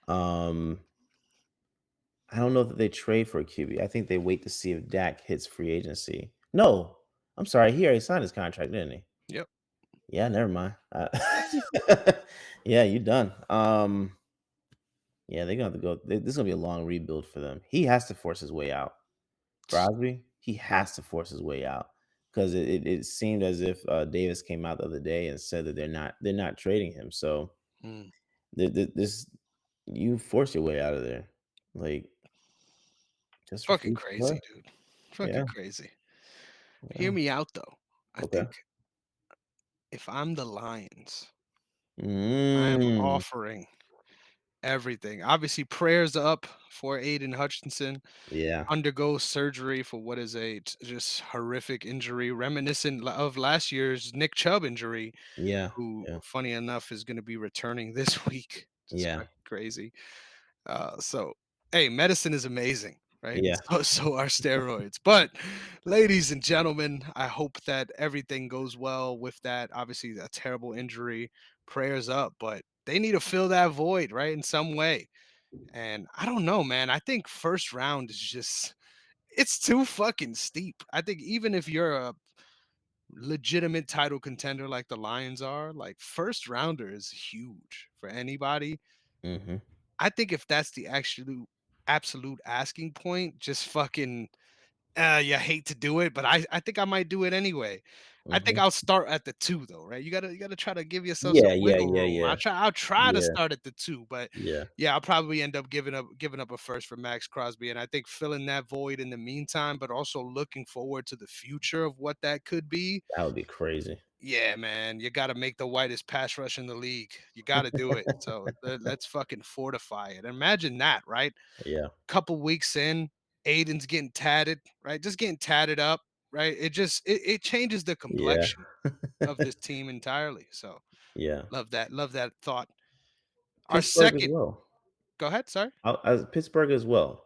Um, I don't know that they trade for a QB. I think they wait to see if Dak hits free agency. No, I'm sorry. He already signed his contract, didn't he? yep. Yeah, never mind. Yeah, you done. Yeah, they're gonna have to go. This is gonna be a long rebuild for them. He has to force his way out. Crosby, he has to force his way out because it seemed as if Davis came out the other day and said that they're not trading him. So Hmm. this you force your way out of there, like just Fucking refuse to play. crazy, dude. Yeah, Fucking crazy. Hear yeah, me out though. I okay. think if I'm the Lions, I am Mm, offering everything. Obviously, prayers up for Aiden Hutchinson. yeah, Undergoes surgery for what is just horrific injury, reminiscent of last year's Nick Chubb injury, yeah, who, yeah, funny enough, is going to be returning this week. Just yeah, fucking crazy. So, hey, medicine is amazing, right? Yeah. So are steroids. But ladies and gentlemen, I hope that everything goes well with that. Obviously, a terrible injury. Prayers up, but they need to fill that void, right? In some way. And I don't know, man. I think first round is just it's too fucking steep. I think even if you're a legitimate title contender like the Lions are, like first rounder is huge for anybody. Hmm. I think if that's the absolute asking point, just fucking you hate to do it, but I think I might do it anyway. I think Hmm. I'll start at the 2 though, right? You gotta try to give yourself Yeah, some yeah, wiggle yeah, room. yeah, I'll try to yeah, start at the 2, but yeah. yeah, I'll probably end up giving up a first for Max Crosby, and I think filling that void in the meantime, but also looking forward to the future of what that could be. That would be crazy. Yeah, man, you gotta make the whitest pass rush in the league. You gotta do it. So let's fucking fortify it. Imagine that, right? Yeah, Couple weeks in, Aiden's getting tatted, right? Just getting tatted up, right? It changes the yeah, complexion of this team entirely. So yeah. love that thought. Our Pittsburgh as second, well. go ahead, sorry. As Pittsburgh as well.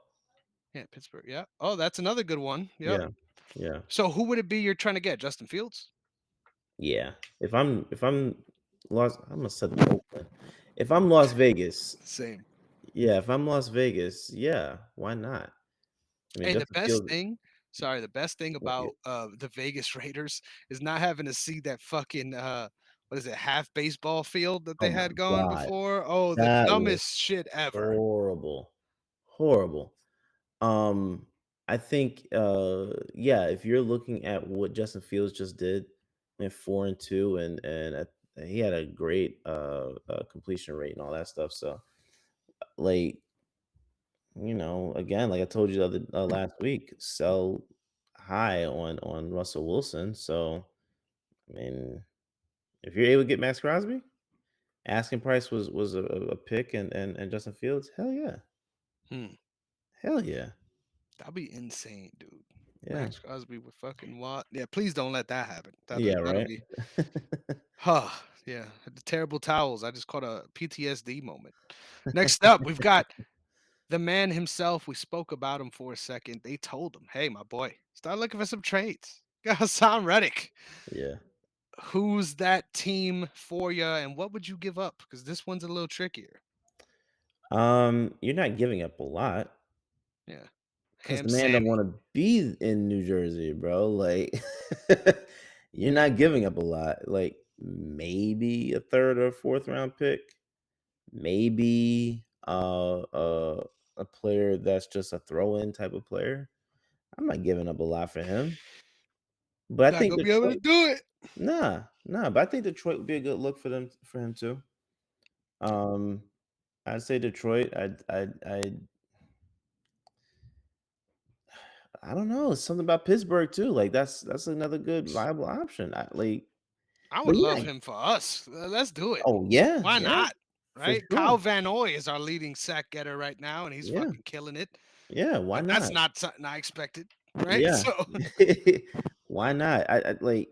Yeah, Pittsburgh. Yeah. Oh, that's another good one. Yep. Yeah, yeah, So who would it be you're trying to get? Justin Fields? yeah. If I'm I'm gonna set the Oakland. If I'm Las Vegas, Same. yeah. If I'm Las Vegas, yeah. Why not? I mean, Hey, the Justin best Fields. thing, sorry, the best thing Yeah. about the Vegas Raiders is not having to see that fucking what is it, half baseball field that Oh they my had going god, before. Oh, the that was dumbest shit ever. horrible, horrible. Um, I think, yeah, if you're looking at what Justin Fields just did, went 4-2, he had a great completion rate and all that stuff. So, like, again, like I told you the other last week, sell high on Russell Wilson. So, I mean, if you're able to get Max Crosby, asking price was a pick, and Justin Fields, hell yeah, Hmm. hell yeah, That'd be insane, dude. yeah, Max Crosby with fucking what? Yeah, please don't let that happen. yeah, That'll right. be huh. Yeah. The terrible towels. I just caught a PTSD moment. Next up, we've got the man himself. We spoke about him for a second. They told him, hey, my boy, start looking for some trades. Got Hassan Reddick. Yeah. Who's that team for you, and what would you give up? Because this one's a little trickier. You're not giving up a lot Yeah. because Ham the man don't Sammy. want to be in New Jersey, bro. Like, you're not giving up a lot. Like, maybe a third or fourth round pick, maybe a player that's just a throw in type of player. I'm not giving up a lot for him, but I Not think gonna be able to Detroit. do it. Nah, but I think Detroit would be a good look for him too. Um, I'd say Detroit. I don't know. It's something about Pittsburgh too. Like that's another good viable option. I But would love yeah. him for us. Let's do it. Oh yeah, Why yeah, not? for Right? sure. Kyle Van Noy is our leading sack getter right now, and he's Yeah, fucking killing it. yeah. Why That's not? not something I expected, right? Yeah. So Why not? I like.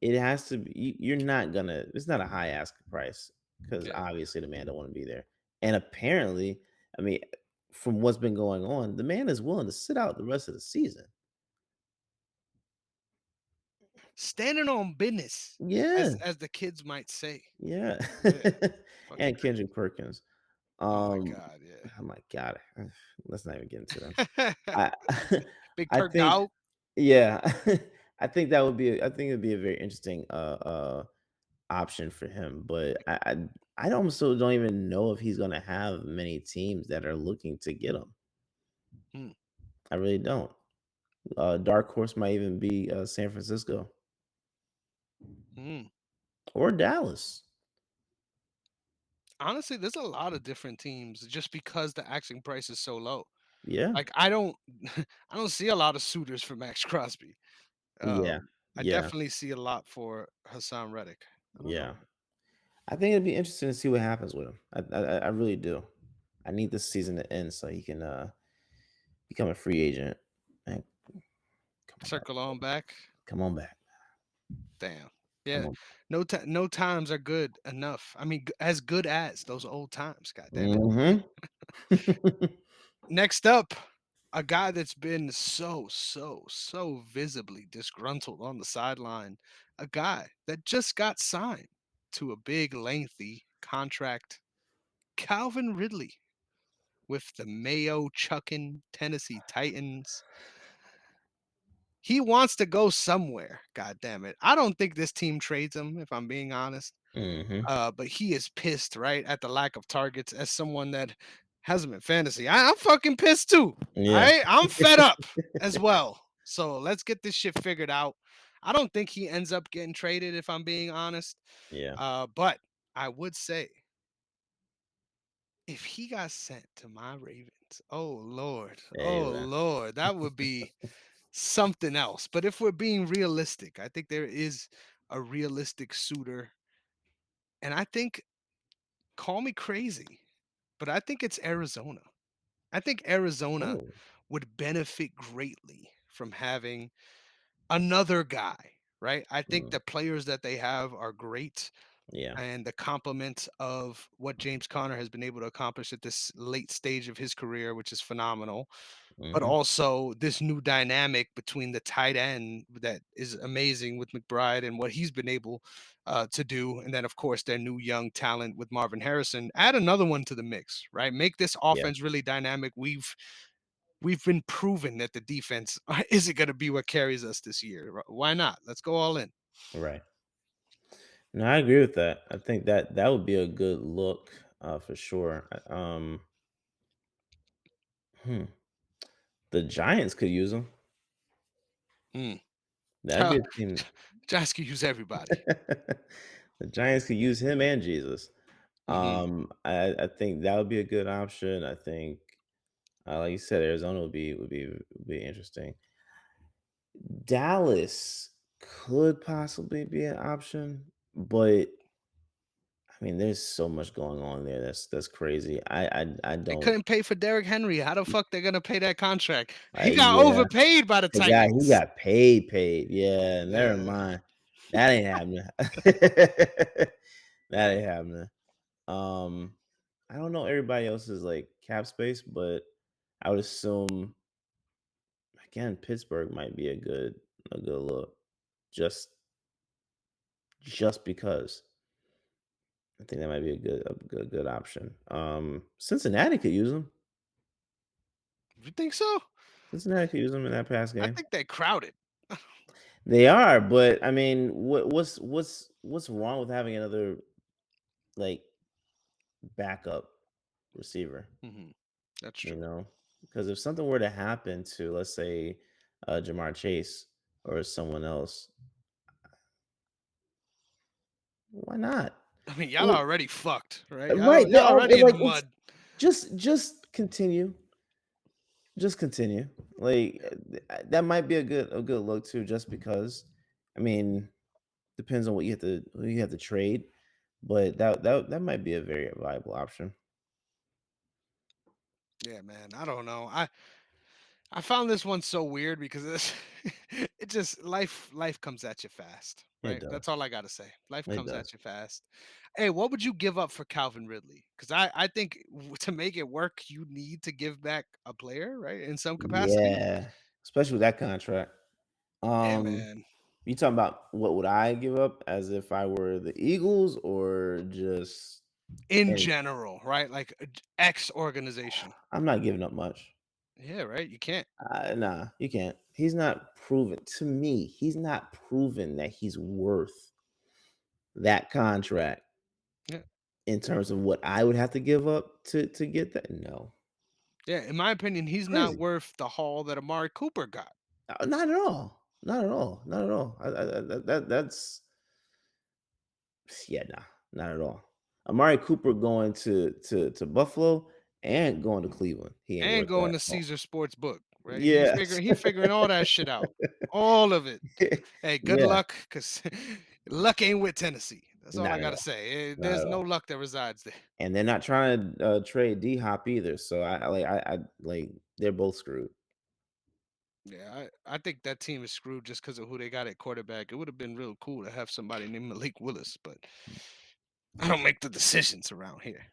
It has to be. You're not gonna. It's not a high ask price because yeah. obviously the man don't want to be there, and apparently, I mean, from what's been going on, the man is willing to sit out the rest of the season. Standing on business, Yeah, as the kids might say. yeah. Yeah. Fucking And crazy. Kendrick Perkins. Oh my Um, god, oh my god, let's not even get into them. yeah. I Big I Turk think Dog. yeah, I think it'd be a very interesting option for him, but I also don't even know if he's gonna have many teams that are looking to get him. Hmm. I really don't. Dark horse might even be San Francisco Hmm. or Dallas. Honestly, there's a lot of different teams just because the asking price is so low. Yeah, Like I don't I don't see a lot of suitors for Max Crosby. yeah, I yeah, definitely see a lot for Hassan Reddick. I don't know, yeah. man. I think it'd be interesting to see what happens with him. I really do. I need this season to end so he can become a free agent. Man, come on back. Circle on back. Come on back. Damn. Come Yeah. on. No times are good enough. I mean, as good as those old times. God damn it. Mhm. Next up. a guy that's been so visibly disgruntled on the sideline, a guy that just got signed to a big, lengthy contract, Calvin Ridley with the Mayo chucking Tennessee Titans. He wants to go somewhere, god damn it. I don't think this team trades him, if I'm being honest. Hmm. But he is pissed, right, at the lack of targets as someone that has him in fantasy. I'm fucking pissed too. Yeah. All right, I'm fed up as well. So let's get this shit figured out. I don't think he ends up getting traded, if I'm being honest. Yeah. But I would say if he got sent to my Ravens, Hey, oh man. Lord, that would be something else. But if we're being realistic, I think there is a realistic suitor, and I think, call me crazy, but I think it's Arizona. I think Arizona Oh, would benefit greatly from having another guy, right? I think mm, the players that they have are great, yeah. and the complement of what James Conner has been able to accomplish at this late stage of his career, which is phenomenal, but Hmm. also this new dynamic between the tight end that is amazing with McBride and what he's been able to do. And then, of course, their new young talent with Marvin Harrison. Add another one to the mix, right? Make this Yeah. offense really dynamic. We've been proven that the defense isn't going to be what carries us this year. Why not? Let's go all in. Right. No, I agree with that. I think that that would be a good look, for sure. Hmm. The Giants could use him. Mm. That'd be a team. Just use everybody. The Giants could use him and Jesus. Hmm. I think that would be a good option. I think, like you said, Arizona would be interesting. Dallas could possibly be an option, but I mean, there's so much going on there. That's crazy. I They don't. couldn't pay for Derrick Henry. How the fuck they gonna pay that contract? He got Yeah, overpaid by the he Titans. got paid. Yeah, never Yeah. mind. That ain't happening. That ain't happening. Um, I don't know everybody else's like cap space, but I would assume again Pittsburgh might be a good look. Just just because I think that might be a good option. Cincinnati could use them. You think so? Cincinnati could use them in that pass I game. think they crowded. They are, but I mean, what's wrong with having another like backup receiver? Mhm. That's You true. know, because if something were to happen to, let's say, Jamar Chase or someone else, why not? I mean, y'all Like, already fucked, right? right? Y'all They're already in like the it's mud. just continue, just continue. Like Yeah. that might be a good look too, just because. I mean, depends on what you have to trade, but that might be a very viable option. Yeah, man. I don't know. I found this one so weird because it's it just life comes at you fast, It right? That's does. all I gotta say. Life It comes at does. you fast. Hey, what would you give up for Calvin Ridley? Because I think to make it work, you need to give back a player, right? In some capacity. Yeah, especially with that contract. Yeah, Um, man. you talking about what would I give up as if I were the Eagles or just In any general, right? Like X organization. I'm not giving up much. Yeah, right. You can't. Nah, you can't. He's not proven to me. He's not proven that he's worth that contract Yeah. in terms of what I would have to give up to get that. No, Yeah, in my opinion, he's not crazy. worth the haul that Amari Cooper got. Not at all. Not at all. Not at all. That's yeah, nah, not at all. Amari Cooper going to Buffalo and going to Cleveland. He ain't And worth going that. to Oh, Caesar Sports Book, right? yes. He figuring all that shit out. All of it. Hey, good Yeah, luck, cause luck ain't with Tennessee. That's all I not at gotta all. say. Not There's at no all. luck that resides there. And they're not trying to trade D Hop either. So I like they're both screwed. Yeah, I think that team is screwed just because of who they got at quarterback. It would have been real cool to have somebody named Malik Willis, but I don't make the decisions around here.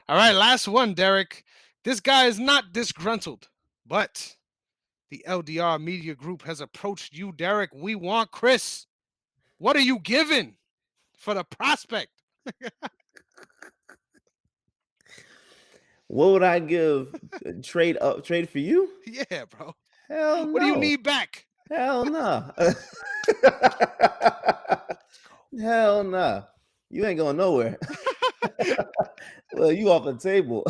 All right, last one, Derek. This guy is not disgruntled. But the LDR Media Group has approached you, Derrick. We want Chris. What are you giving for the prospect? What would I give? Trade for you? Yeah, bro. Hell What do you no. need back? Hell no. Let's go. Hell no. You ain't going nowhere. Well, you off the table.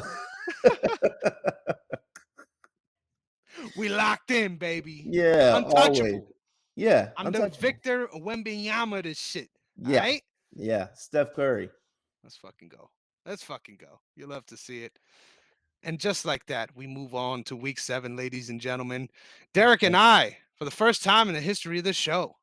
We locked in, baby. Yeah, always. Untouchable. Yeah, I'm the untouchable. Victor Wembenyama of this shit. All Yeah, right? yeah. Steph Curry. Let's fucking go. Let's fucking go. You love to see it. And just like that, we move on to week 7, ladies and gentlemen. Derrick and Okay. I, for the first time in the history of this show,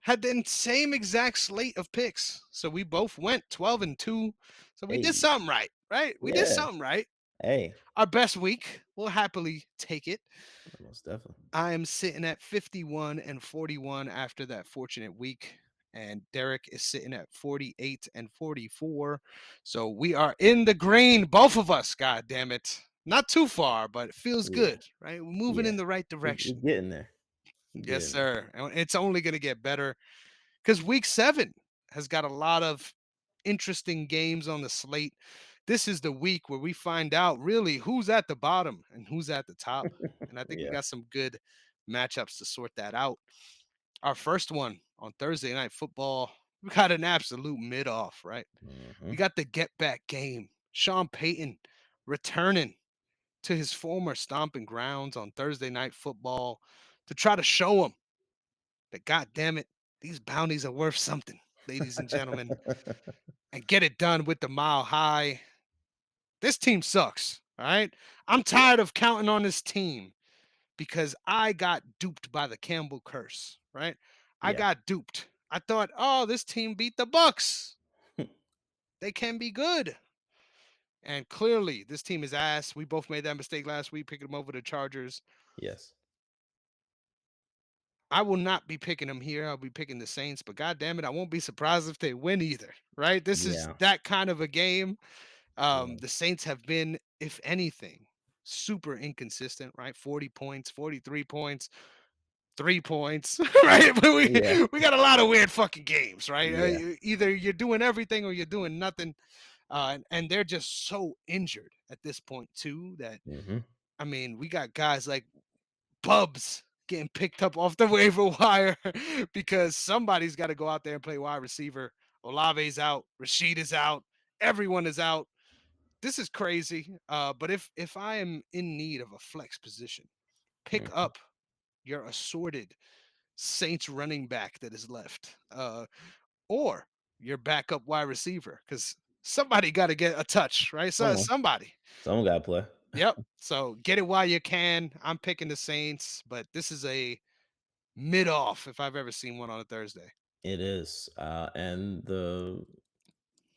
had the same exact slate of picks. So we both went 12 and 2. So we did Hey, something right, right? We did yeah. something right. Hey, Our best week. We'll happily take it. most definitely. I am sitting at 51 and 41 after that fortunate week. And Derrick is sitting at 48 and 44. So we are in the green, both of us. God damn it. Not too far, but it feels Yeah, good, right? We're moving yeah. in the right We're direction. getting there. We're Yes, getting there. sir. And it's only going to get better because week 7 has got a lot of interesting games on the slate. This is the week where we find out really who's at the bottom and who's at the top. And I think we Yeah. got some good matchups to sort that out. Our first one on Thursday Night Football, we got an absolute mid off, right? Hmm. We got the get back game. Sean Payton returning to his former stomping grounds on Thursday Night Football to try to show him that, God damn it, these bounties are worth something, ladies and gentlemen, and get it done with the mile high. This team sucks. All right. I'm Yeah. tired of counting on this team because I got duped by the Campbell curse, right? I Yeah. got duped. I thought, oh, this team beat the Bucks. They can be good. And clearly, this team is ass. We both made that mistake last week, picking them over the Chargers. Yes. I will not be picking them here. I'll be picking the Saints, but God damn it, I won't be surprised if they win either. Right? This is Yeah. that kind of a game. Yeah. The Saints have been, if anything, super inconsistent. Right? 40 points, 43 points, 3 points. Right? But Yeah. we got a lot of weird fucking games. Right? Yeah. Either you're doing everything or you're doing nothing. And they're just so injured at this point too that Hmm. I mean we got guys like Bubs getting picked up off the waiver wire because somebody's got to go out there and play wide receiver. Olave's out, Rashid is out, everyone is out. This is crazy. But if I am in need of a flex position, pick Hmm. up your assorted Saints running back that is left, or your backup wide receiver, because somebody got to get a touch, right? So Someone. somebody. Someone got to play. Yep. So get it while you can. I'm picking the Saints, but this is a mid off if I've ever seen one on a Thursday. It is. And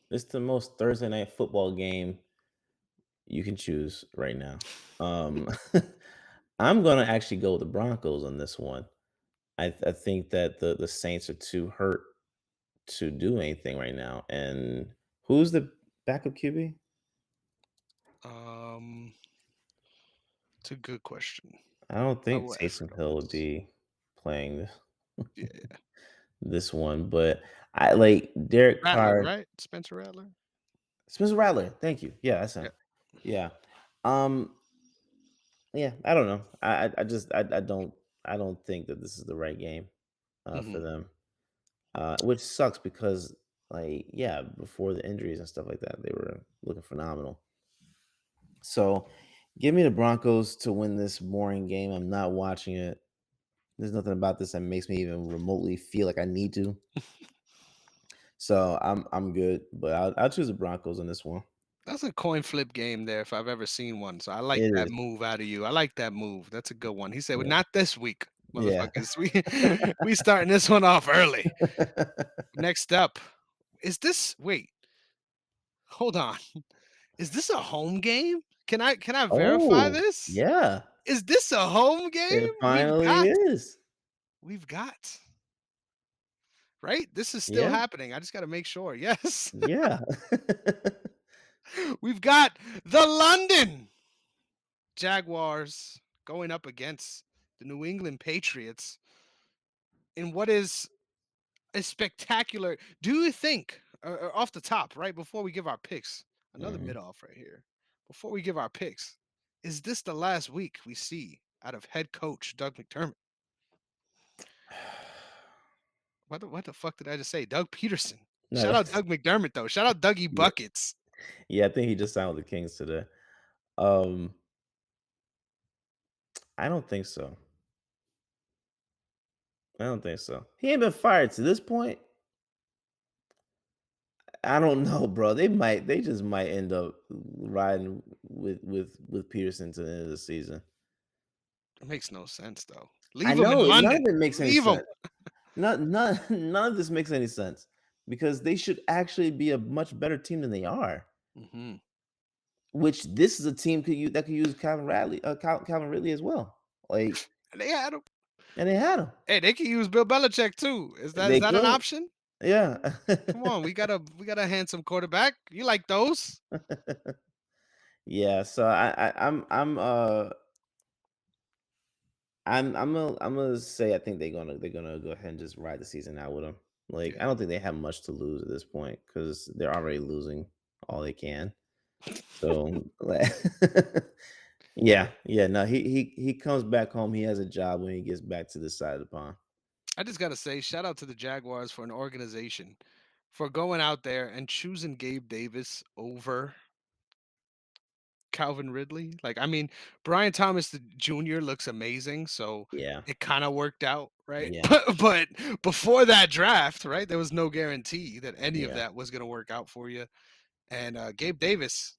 it's the most Thursday night football game you can choose right now. Um, I'm gonna actually go with the Broncos on this one. I think that the Saints are too hurt to do anything right now. And who's the backup QB? Um, it's a good question. I don't I think will effort Taysom on Hill would this. be playing Yeah. this one, but I like Derek Rattler, Carr. right? Spencer Rattler. Spencer Rattler. Thank you. Yeah, that's him. Yeah. Yeah. Um. Yeah. I don't know. I just I don't think that this is the right game for Hmm. them. Which sucks because like yeah, before the injuries and stuff like that, they were looking phenomenal. So give me the Broncos to win this boring game. I'm not watching it. There's nothing about this that makes me even remotely feel like I need to. So I'm good, but I'll choose the Broncos on this one. That's a coin flip game there if I've ever seen one. So I like It that is. move out of you. I like that move. That's a good one. He said, well, Yeah. not this week, Yeah. motherfuckers. We starting this one off early. Next up, is this wait, hold on. Is this a home game? Can I verify Oh, this? yeah. Is this a home game? It finally is. We've got, right? This is still Yeah. happening. I just got to make sure. Yes. Yeah. We've got the London Jaguars going up against the New England Patriots in what is a spectacular. Do you think, off the top, right before we give our picks, another Mhm. mid off right here, before we give our picks, is this the last week we see out of head coach Doug McDermott? What the fuck did I just say? Doug Peterson. No, Shout out that's Doug McDermott though. Shout out Dougie yeah, Buckets. yeah, I think he just signed with the Kings today. Um, I don't think so. I don't think so. He ain't been fired to this point. I don't know, bro. They just might end up riding with Peterson to the end of the season. It makes no sense though. I Leave him in know none of London. it makes any Leave him. sense. None of this makes any sense because they should actually be a much better team than they are. Hmm. Which this is a team that could use Calvin Ridley as well. Like, And they had him. and they had him. Hey, they can use Bill Belichick too. Is They that an could, option? yeah, Come on, we got a handsome quarterback. You like those? yeah. So I'm gonna say I think they're gonna go ahead and just ride the season out with them. Like, I Yeah. don't think they have much to lose at this point because they're already losing all they can. So, yeah, yeah. No, he comes back home. He has a job when he gets back to this side of the pond. I just gotta say, shout out to the Jaguars for an organization for going out there and choosing Gabe Davis over Calvin Ridley. Like, I mean, Brian Thomas the Jr. looks amazing, so Yeah, it kind of worked out, right? yeah, But before that draft, right, there was no guarantee that any of yeah. that was gonna work out for you. And Gabe Davis,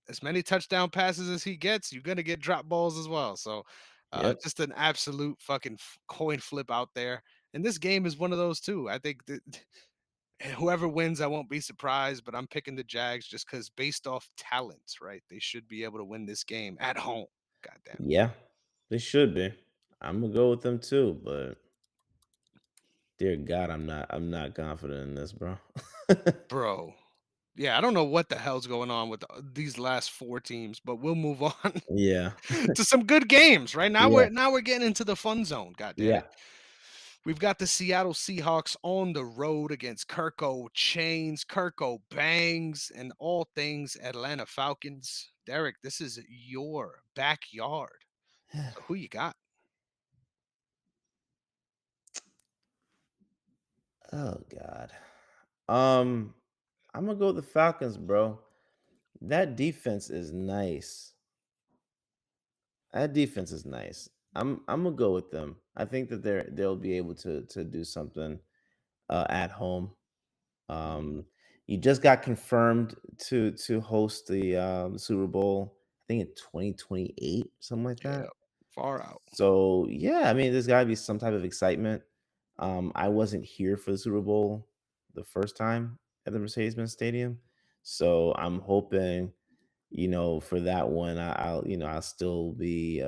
as many touchdown passes as he gets, you're gonna get drop balls as well. So, Yep. just an absolute fucking coin flip out there. And this game is one of those too. I think that whoever wins, I won't be surprised. But I'm picking the Jags just because, based off talent, right? They should be able to win this game at home. God damn it, Yeah, they should be. I'm gonna go with them too, but dear God, I'm not confident in this, bro. bro. Yeah, I don't know what the hell's going on with these last four teams, but we'll move on Yeah, to some good games. Right now, yeah, we're getting into the fun zone. God damn yeah. it. We've got the Seattle Seahawks on the road against Kirko Chains, Kirko Bangs, and all things Atlanta Falcons. Derek, this is your backyard. So who you got? Oh God. Um, I'm gonna go with the Falcons, bro. That defense is nice. That defense is nice. I'm gonna go with them. I think that they'll be able to do something at home. Mhm. Um, you just got confirmed to host the Super Bowl. I think in 2028, something like Yeah, that. far out. So yeah, I mean, there's got to be some type of excitement. I wasn't here for the Super Bowl the first time at the Mercedes-Benz Stadium, so I'm hoping, for that one, I'll still be.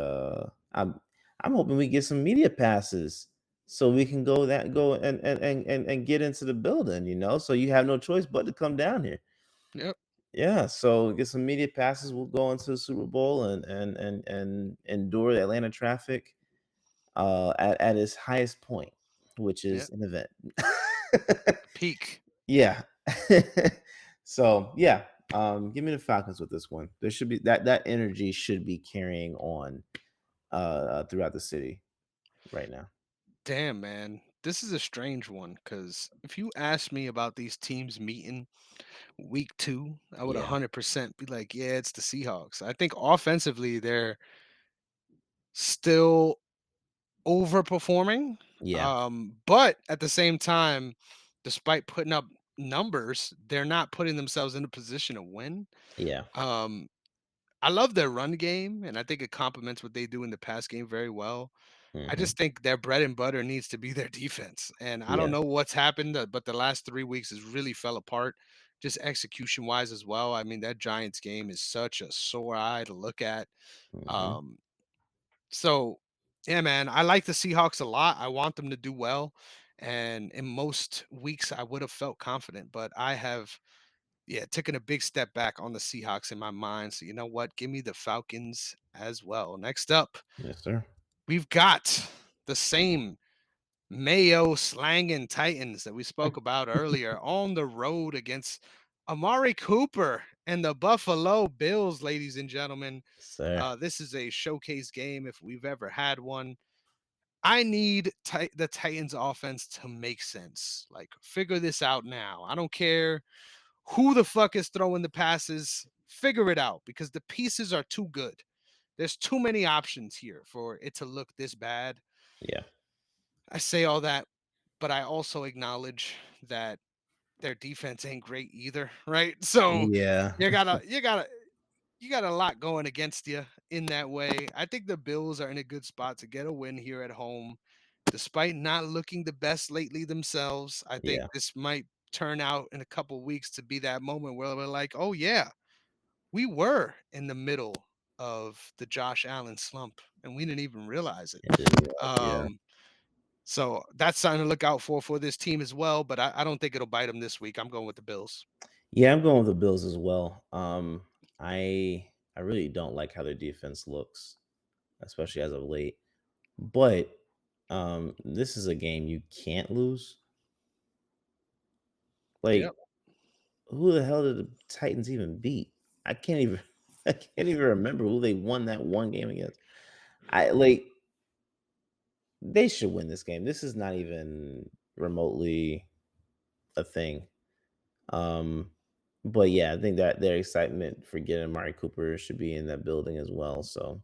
I'm hoping we get some media passes so we can go and get into the building. So you have no choice but to come down here. Yep, Yeah, so get some media passes. We'll go into the Super Bowl and endure the Atlanta traffic at its highest point, which is yep. an event. Peak. Yeah. So, yeah, give me the Falcons with this one. There should be that energy should be carrying on, throughout the city right now. Damn, man. This is a strange one because if you asked me about these teams meeting week two, I would Yeah. 100% be like, yeah, it's the Seahawks. I think offensively, they're still overperforming. Yeah. But at the same time, despite putting up numbers, they're not putting themselves in a position to win. Yeah. Um, I love their run game, and I think it complements what they do in the pass game very well. I Mhm. just think their bread and butter needs to be their defense. And I don't Yeah. know what's happened, but the last 3 weeks has really fell apart, just execution wise as well. I mean, that Giants game is such a sore eye to look at. Mhm. Um, so, yeah, man, I like the Seahawks a lot. I want them to do well. And in most weeks, I would have felt confident, but Yeah, taking a big step back on the Seahawks in my mind. So you know what? Give me the Falcons as well. Next up, Yes, sir. we've got the same Mayo slanging Titans that we spoke about earlier on the road against Amari Cooper and the Buffalo Bills, ladies and gentlemen. Sir. This is a showcase game if we've ever had one. I need the Titans offense to make sense. Like, figure this out now. I don't care who the fuck is throwing the passes. Figure it out because the pieces are too good. There's too many options here for it to look this bad. Yeah. I say all that, but I also acknowledge that their defense ain't great either, right? So Yeah. you gotta you gotta you got a lot going against you in that way. I think the Bills are in a good spot to get a win here at home, despite not looking the best lately themselves. I think Yeah. this might turn out in a couple weeks to be that moment where we're like, oh yeah, we were in the middle of the Josh Allen slump and we didn't even realize it. It didn't realize, yeah. Um, so that's something to look out for this team as well. But I don't think it'll bite them this week. I'm going with the Bills. Yeah, I'm going with the Bills as well. I really don't like how their defense looks, especially as of late. But this is a game you can't lose. Yep. Like, who the hell did the Titans even beat? I can't even I can't even remember who they won that one game against. I like they should win this game. This is not even remotely a thing. Um, but yeah, I think that their excitement for getting Amari Cooper should be in that building as well. So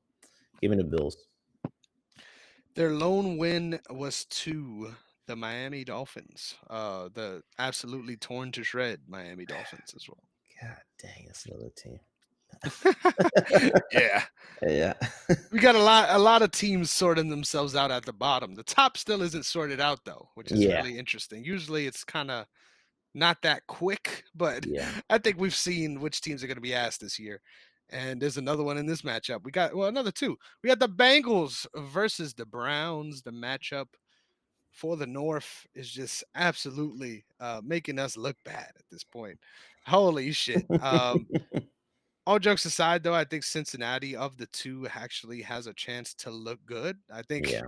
give me the Bills. Their lone win was to the Miami Dolphins, the absolutely torn to shred Miami Dolphins as well. God dang, it's another team. Yeah. Yeah. We got a lot of teams sorting themselves out at the bottom. The top still isn't sorted out though, which is Yeah. really interesting. Usually it's kind of not that quick, but Yeah. I think we've seen which teams are going to be asked this year. And there's another one in this matchup. We got well another two. We got the Bengals versus the Browns. The matchup for the North is just absolutely making us look bad at this point. Holy shit. All jokes aside, though, I think Cincinnati of the two actually has a chance to look good. I think Yeah.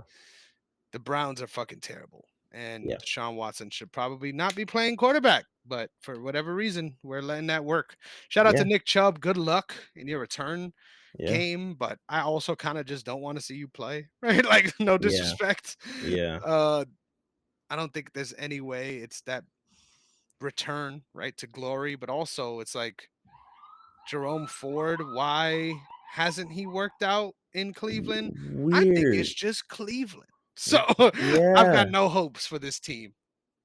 the Browns are fucking terrible, and Yeah. Deshaun Watson should probably not be playing quarterback. But for whatever reason, we're letting that work. Shout out to Yeah. Nick Chubb. Good luck in your return Yeah. game, but I also kind of just don't want to see you play, right? Like, no Yeah. disrespect. Yeah. Uh, I don't think there's any way it's that return, right, to glory, but also it's like Jerome Ford, why hasn't he worked out in Cleveland? I think it's Weird. just Cleveland. So I've got Yeah. no hopes for this team.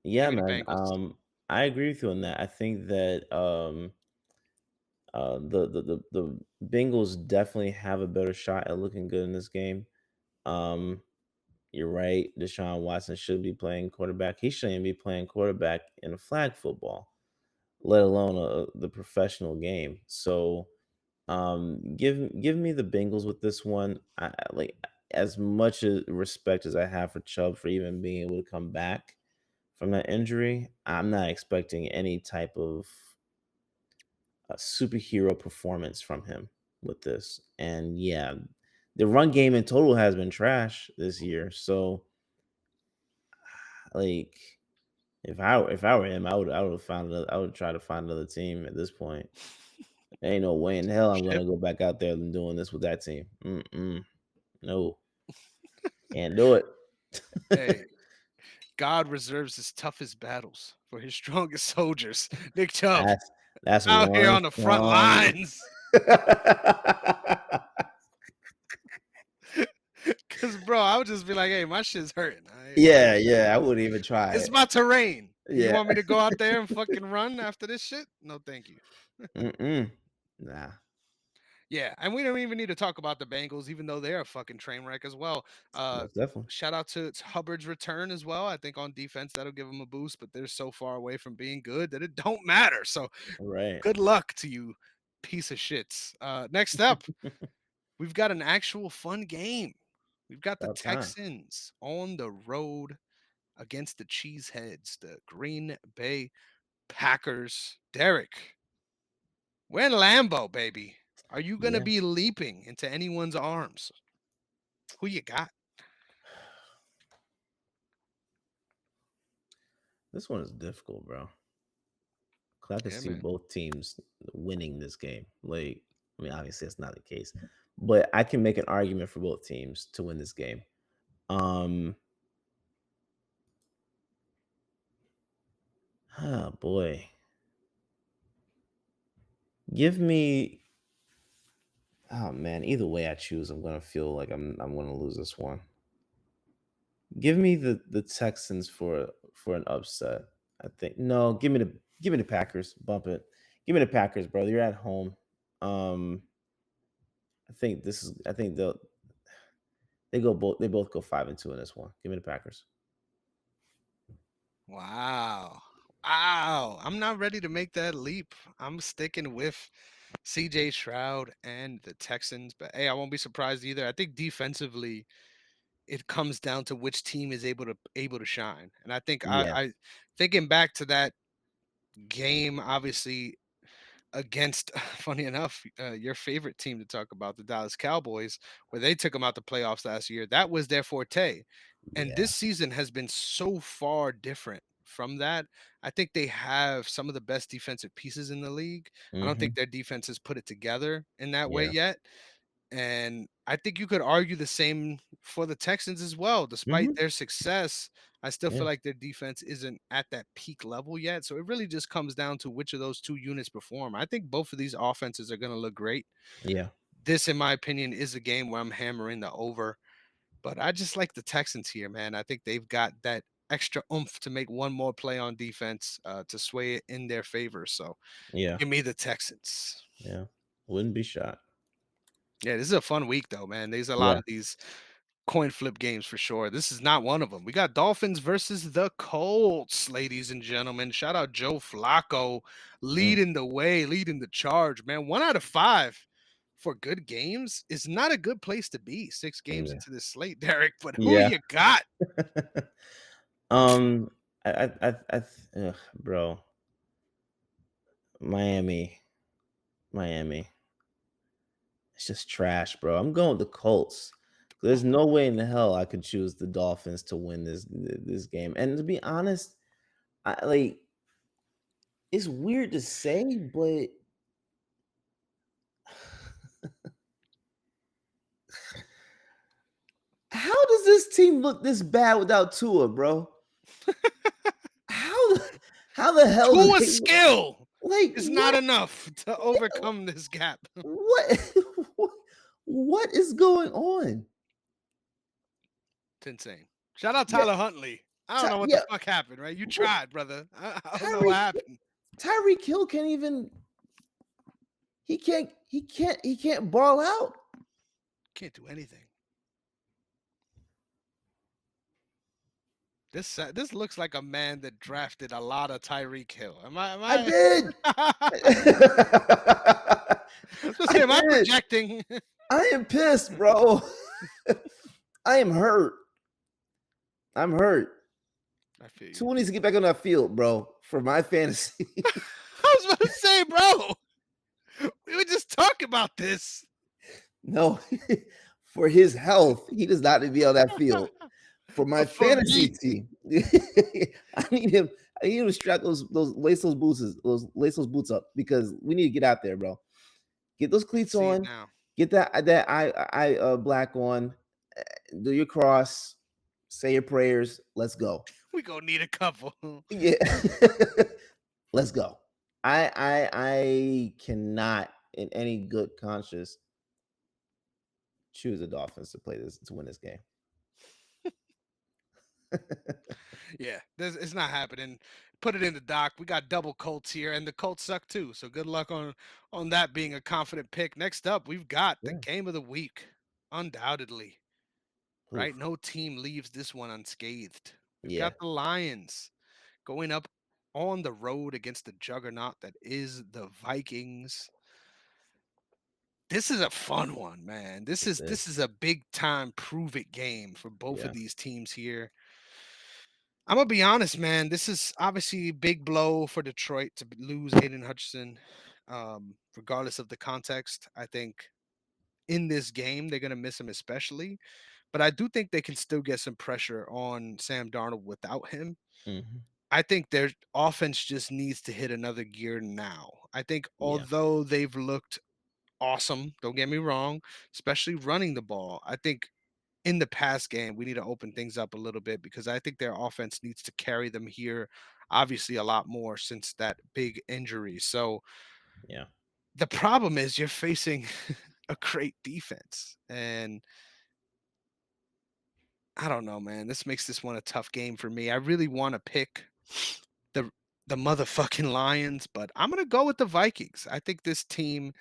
Give Yeah, me the man. Bengals. I agree with you on that. I think that the Bengals definitely have a better shot at looking good in this game. Um, you're right. Deshaun Watson should be playing quarterback. He shouldn't be playing quarterback in a flag football, let alone the professional game. So, give me the Bengals with this one. Like as much as respect as I have for Chubb for even being able to come back from that injury. I'm not expecting any type of a superhero performance from him with this. And yeah, the run game in total has been trash this year. So like if I were him, I would try to find another team at this point. There ain't no way in hell I'm Ship. gonna go back out there and doing this with that team. Mm-mm. No, can't do it. Hey, God reserves his toughest battles for his strongest soldiers. Nick Chubb that's that's out here one on the front strong. lines. Cause bro, I would just be like, hey, my shit's hurting. Yeah, yeah, I wouldn't even try It's it. my terrain. You Yeah. want me to go out there and fucking run after this shit? No, thank you. Mm-mm. Nah, Yeah, and we don't even need to talk about the Bengals, even though they're a fucking train wreck as well. Uh, most definitely. Shout out to Hubbard's return as well. I think on defense that'll give them a boost, but they're so far away from being good that it don't matter. So Right. good luck to you, piece of shits. Next up, we've got an actual fun game. We've got the About time. Texans on the road against the Cheeseheads, the Green Bay Packers. Derek, We're in Lambo, baby. Are you gonna Yeah, be leaping into anyone's arms? Who you got? this one is difficult, bro. 'Cause I could Yeah, see man. both teams winning this game. Like, I mean, obviously that's not the case, but I can make an argument for both teams to win this game. Um, oh boy, give me. Oh man, either way I choose, I'm gonna feel like I'm gonna lose this one. Give me the Texans for an upset. I think no, give me the Packers. Bump it. Give me the Packers, brother. You're at home. Um, I think they both go 5-2 in this one. Give me the Packers. Wow. Wow. I'm not ready to make that leap. I'm sticking with CJ Stroud and the Texans, but hey, I won't be surprised either. I think defensively it comes down to which team is able to shine. And I think Yeah. I thinking back to that game, obviously against, funny enough, your favorite team to talk about, the Dallas Cowboys, where they took them out the playoffs last year. That was their forte. And Yeah. this season has been so far different from that. I think they have some of the best defensive pieces in the league. I don't think Mhm. their defense has put it together in that way Yeah. yet. And I think you could argue the same for the Texans as well. Despite Mhm. their success, I still Yeah. feel like their defense isn't at that peak level yet. So it really just comes down to which of those two units perform. I think both of these offenses are going to look great. Yeah. This, in my opinion, is a game where I'm hammering the over, but I just like the Texans here, man. I think they've got that extra oomph to make one more play on defense to sway it in their favor. So Yeah. give me the Texans. Yeah. Wouldn't be shot. Yeah, this is a fun week though, man. There's a lot Yeah. of these coin flip games for sure. This is not one of them. We got Dolphins versus the Colts, ladies and gentlemen. Shout out Joe Flacco Mm. leading the way, leading the charge, man. 1 out of 5 for good games is not a good place to be 6 games Yeah. into this slate, Derek. But who Yeah. you got? um, bro, Miami, Miami. It's just trash, bro. I'm going with the Colts. There's no way in the hell I could choose the Dolphins to win this game. And to be honest, I like it's weird to say, but how does this team look this bad without Tua, bro? How how the hell do Tua they skill like is not what? enough to overcome this gap. What what is going on? It's insane. Shout out Yeah, Tyler Huntley. I don't know what the Yeah. fuck happened, right? You What tried, brother. I don't know what Tyreek happened. Tyreek Hill can't even he can't ball out. Can't do anything. This looks like a man that drafted a lot of Tyreek Hill. Am I? Am I I? did. Let's I say, am I did. projecting? I am pissed, bro. I am hurt. I'm hurt. I feel you. Tua needs to get back on that field, bro, for my fantasy. I was about to say, bro. We were just talking about this. No, for his health, he does not need to be on that field. For my For fantasy me, team, I need him. I need him to strap those lace those boots up because we need to get out there, bro. Get those I can cleats see it on. now. Get that I black on. Do your cross. Say your prayers. Let's go. We gonna need a couple. Yeah, let's go. I cannot in any good conscience choose the Dolphins to play this to win this game. Yeah, it's not happening. Put it in the dock. We got double Colts here, and the Colts suck too. So good luck on that being a confident pick. Next up, we've got the Yeah. game of the week. Undoubtedly, right? Oof. No team leaves this one unscathed. We've Yeah. got the Lions going up on the road against the juggernaut that is the Vikings. This is a fun one, man. This This is is. this is a big time prove it game for both of Yeah. these teams here. I'm gonna be honest, man. This is obviously a big blow for Detroit to lose Aiden Hutchinson. Regardless of the context, I think in this game they're gonna miss him especially. But I do think they can still get some pressure on Sam Darnold without him. Mhm. I think their offense just needs to hit another gear now. I think Yeah, although they've looked awesome, don't get me wrong, especially running the ball, I think in the past game we need to open things up a little bit because I think their offense needs to carry them here obviously a lot more since that big injury. So yeah. the problem is you're facing a great defense and I don't know, man. This makes this one a tough game for me. I really want to pick the the motherfucking Lions, but I'm gonna go with the Vikings. I think this team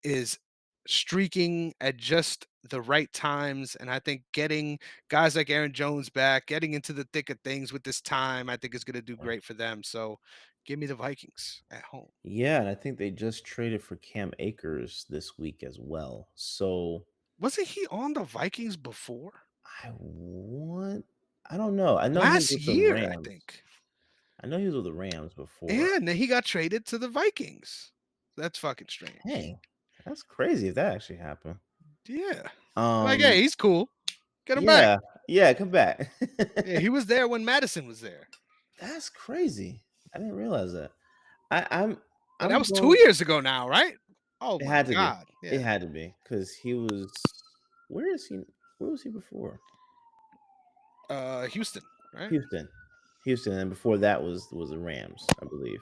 is streaking at just the right times, and I think getting guys like Aaron Jones back, getting into the thick of things with this time, I think is gonna do Yeah. great for them. So, give me the Vikings at home. Yeah, and I think they just traded for Cam Akers this week as well. So Wasn't he on the Vikings before? I want I don't know. I know he was Last with the year, I Rams. think. I know he was with the Rams before. And then he got traded to the Vikings. That's fucking strange. Dang, that's crazy if that actually happened. Yeah. Like, Um, hey, he's cool. Get him back. yeah, yeah, come back. Yeah, he was there when Madison was there. That's crazy. I didn't realize that. I, I'm And that I'm was 2 going. years ago now, right? Oh It my had to be. god. It Yeah. had to be because he was. Where is he? Where was he before? Houston, right? Houston, Houston, and before that was the Rams, I believe.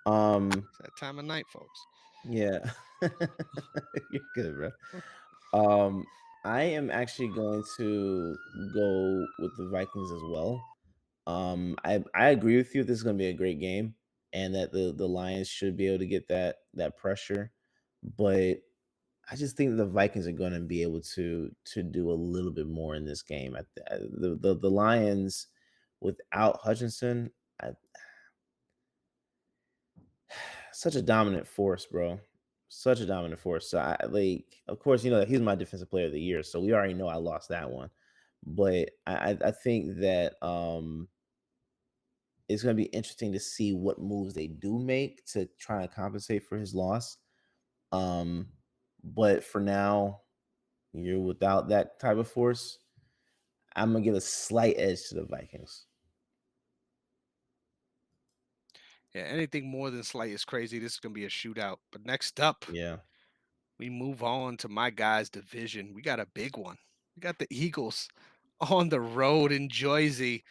Um, It's that time of night, folks. yeah, you're good, bro. I am actually going to go with the Vikings as well. I agree with you. This is going to be a great game, and that the Lions should be able to get that pressure. But I just think the Vikings are going to be able to do a little bit more in this game. The Lions without Hutchinson, I, such a dominant force, bro. Such a dominant force. So I like, of course, he's my defensive player of the year. So we already know I lost that one. But I think that it's going to be interesting to see what moves they do make to try and compensate for his loss. Um, but for now, you're without that type of force. I'm gonna give a slight edge to the Vikings. Yeah, anything more than slight is crazy. This is gonna be a shootout. But next up, Yeah. we move on to my guys' division. We got a big one. We got the Eagles on the road in Jersey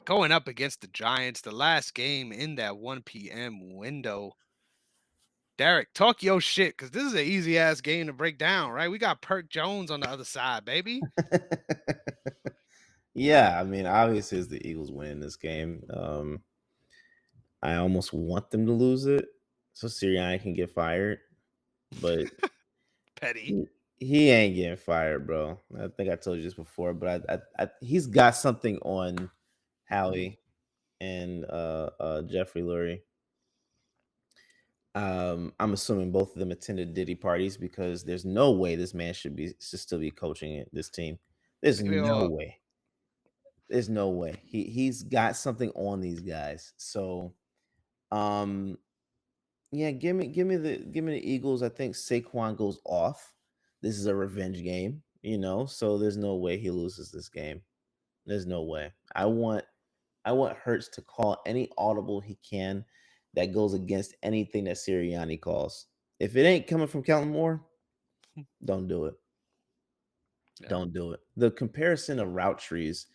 going up against the Giants. The last game in that 1 p.m. window. Derrick, talk your shit because this is an easy ass game to break down, right? We got Perk Jones on the other side, baby. Yeah, I mean, obviously, it's the Eagles winning this game. I almost want them to lose it so Sirianni can get fired, but Petty. he ain't getting fired, bro. I think I told you this before, but he's got something on Howie and Jeffrey Lurie. I'm assuming both of them attended Diddy parties because there's no way this man should still be coaching this team. There's Look at it no all. way. There's no way. He's got something on these guys. So um yeah, give me the Eagles. I think Saquon goes off. This is a revenge game, so there's no way he loses this game. There's no way. I want Hurts to call any audible he can that goes against anything that Sirianni calls. If it ain't coming from Kellen Moore, don't do it. Yeah. Don't do it. The comparison of route trees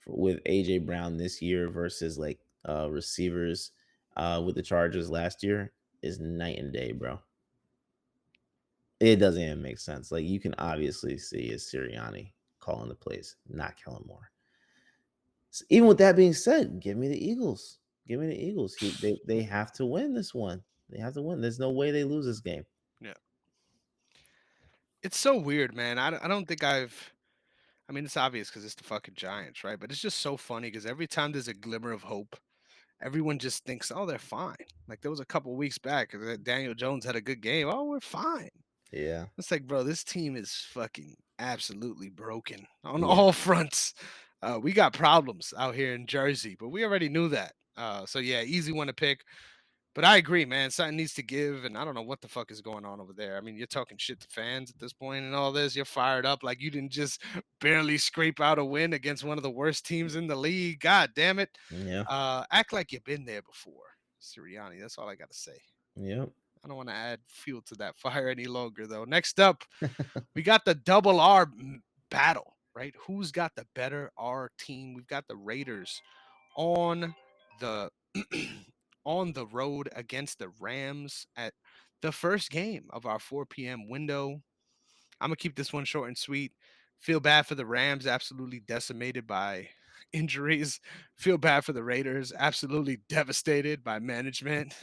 with AJ Brown this year versus like receivers with the Chargers last year is night and day, bro. It doesn't even make sense. Like you can obviously see it's Sirianni calling the plays, not Kellen Moore. Even with that being said, give me the Eagles. Give me the Eagles. They have to win this one. They have to win. There's no way they lose this game. Yeah. It's so weird, man. I don't think I mean, it's obvious because it's the fucking Giants, right? But it's just so funny because every time there's a glimmer of hope, everyone just thinks, oh, they're fine. Like there was a couple weeks back that Daniel Jones had a good game. Oh, we're fine. Yeah. It's like, bro, this team is fucking absolutely broken on Yeah. all fronts. We got problems out here in Jersey, but we already knew that. So yeah, easy one to pick. But I agree, man. Something needs to give, and I don't know what the fuck is going on over there. I mean, you're talking shit to fans at this point and all this. You're fired up like you didn't just barely scrape out a win against one of the worst teams in the league. God damn it. Yeah. Act like you've been there before, Sirianni. That's all I got to say. Yep. I don't want to add fuel to that fire any longer, though. Next up, we got the double R battle, right? Who's got the better R team? We've got the Raiders on the on the road against the Rams at the first game of our 4 p.m. window. I'm gonna keep this one short and sweet. Feel bad for the Rams, absolutely decimated by injuries. Feel bad for the Raiders, absolutely devastated by management.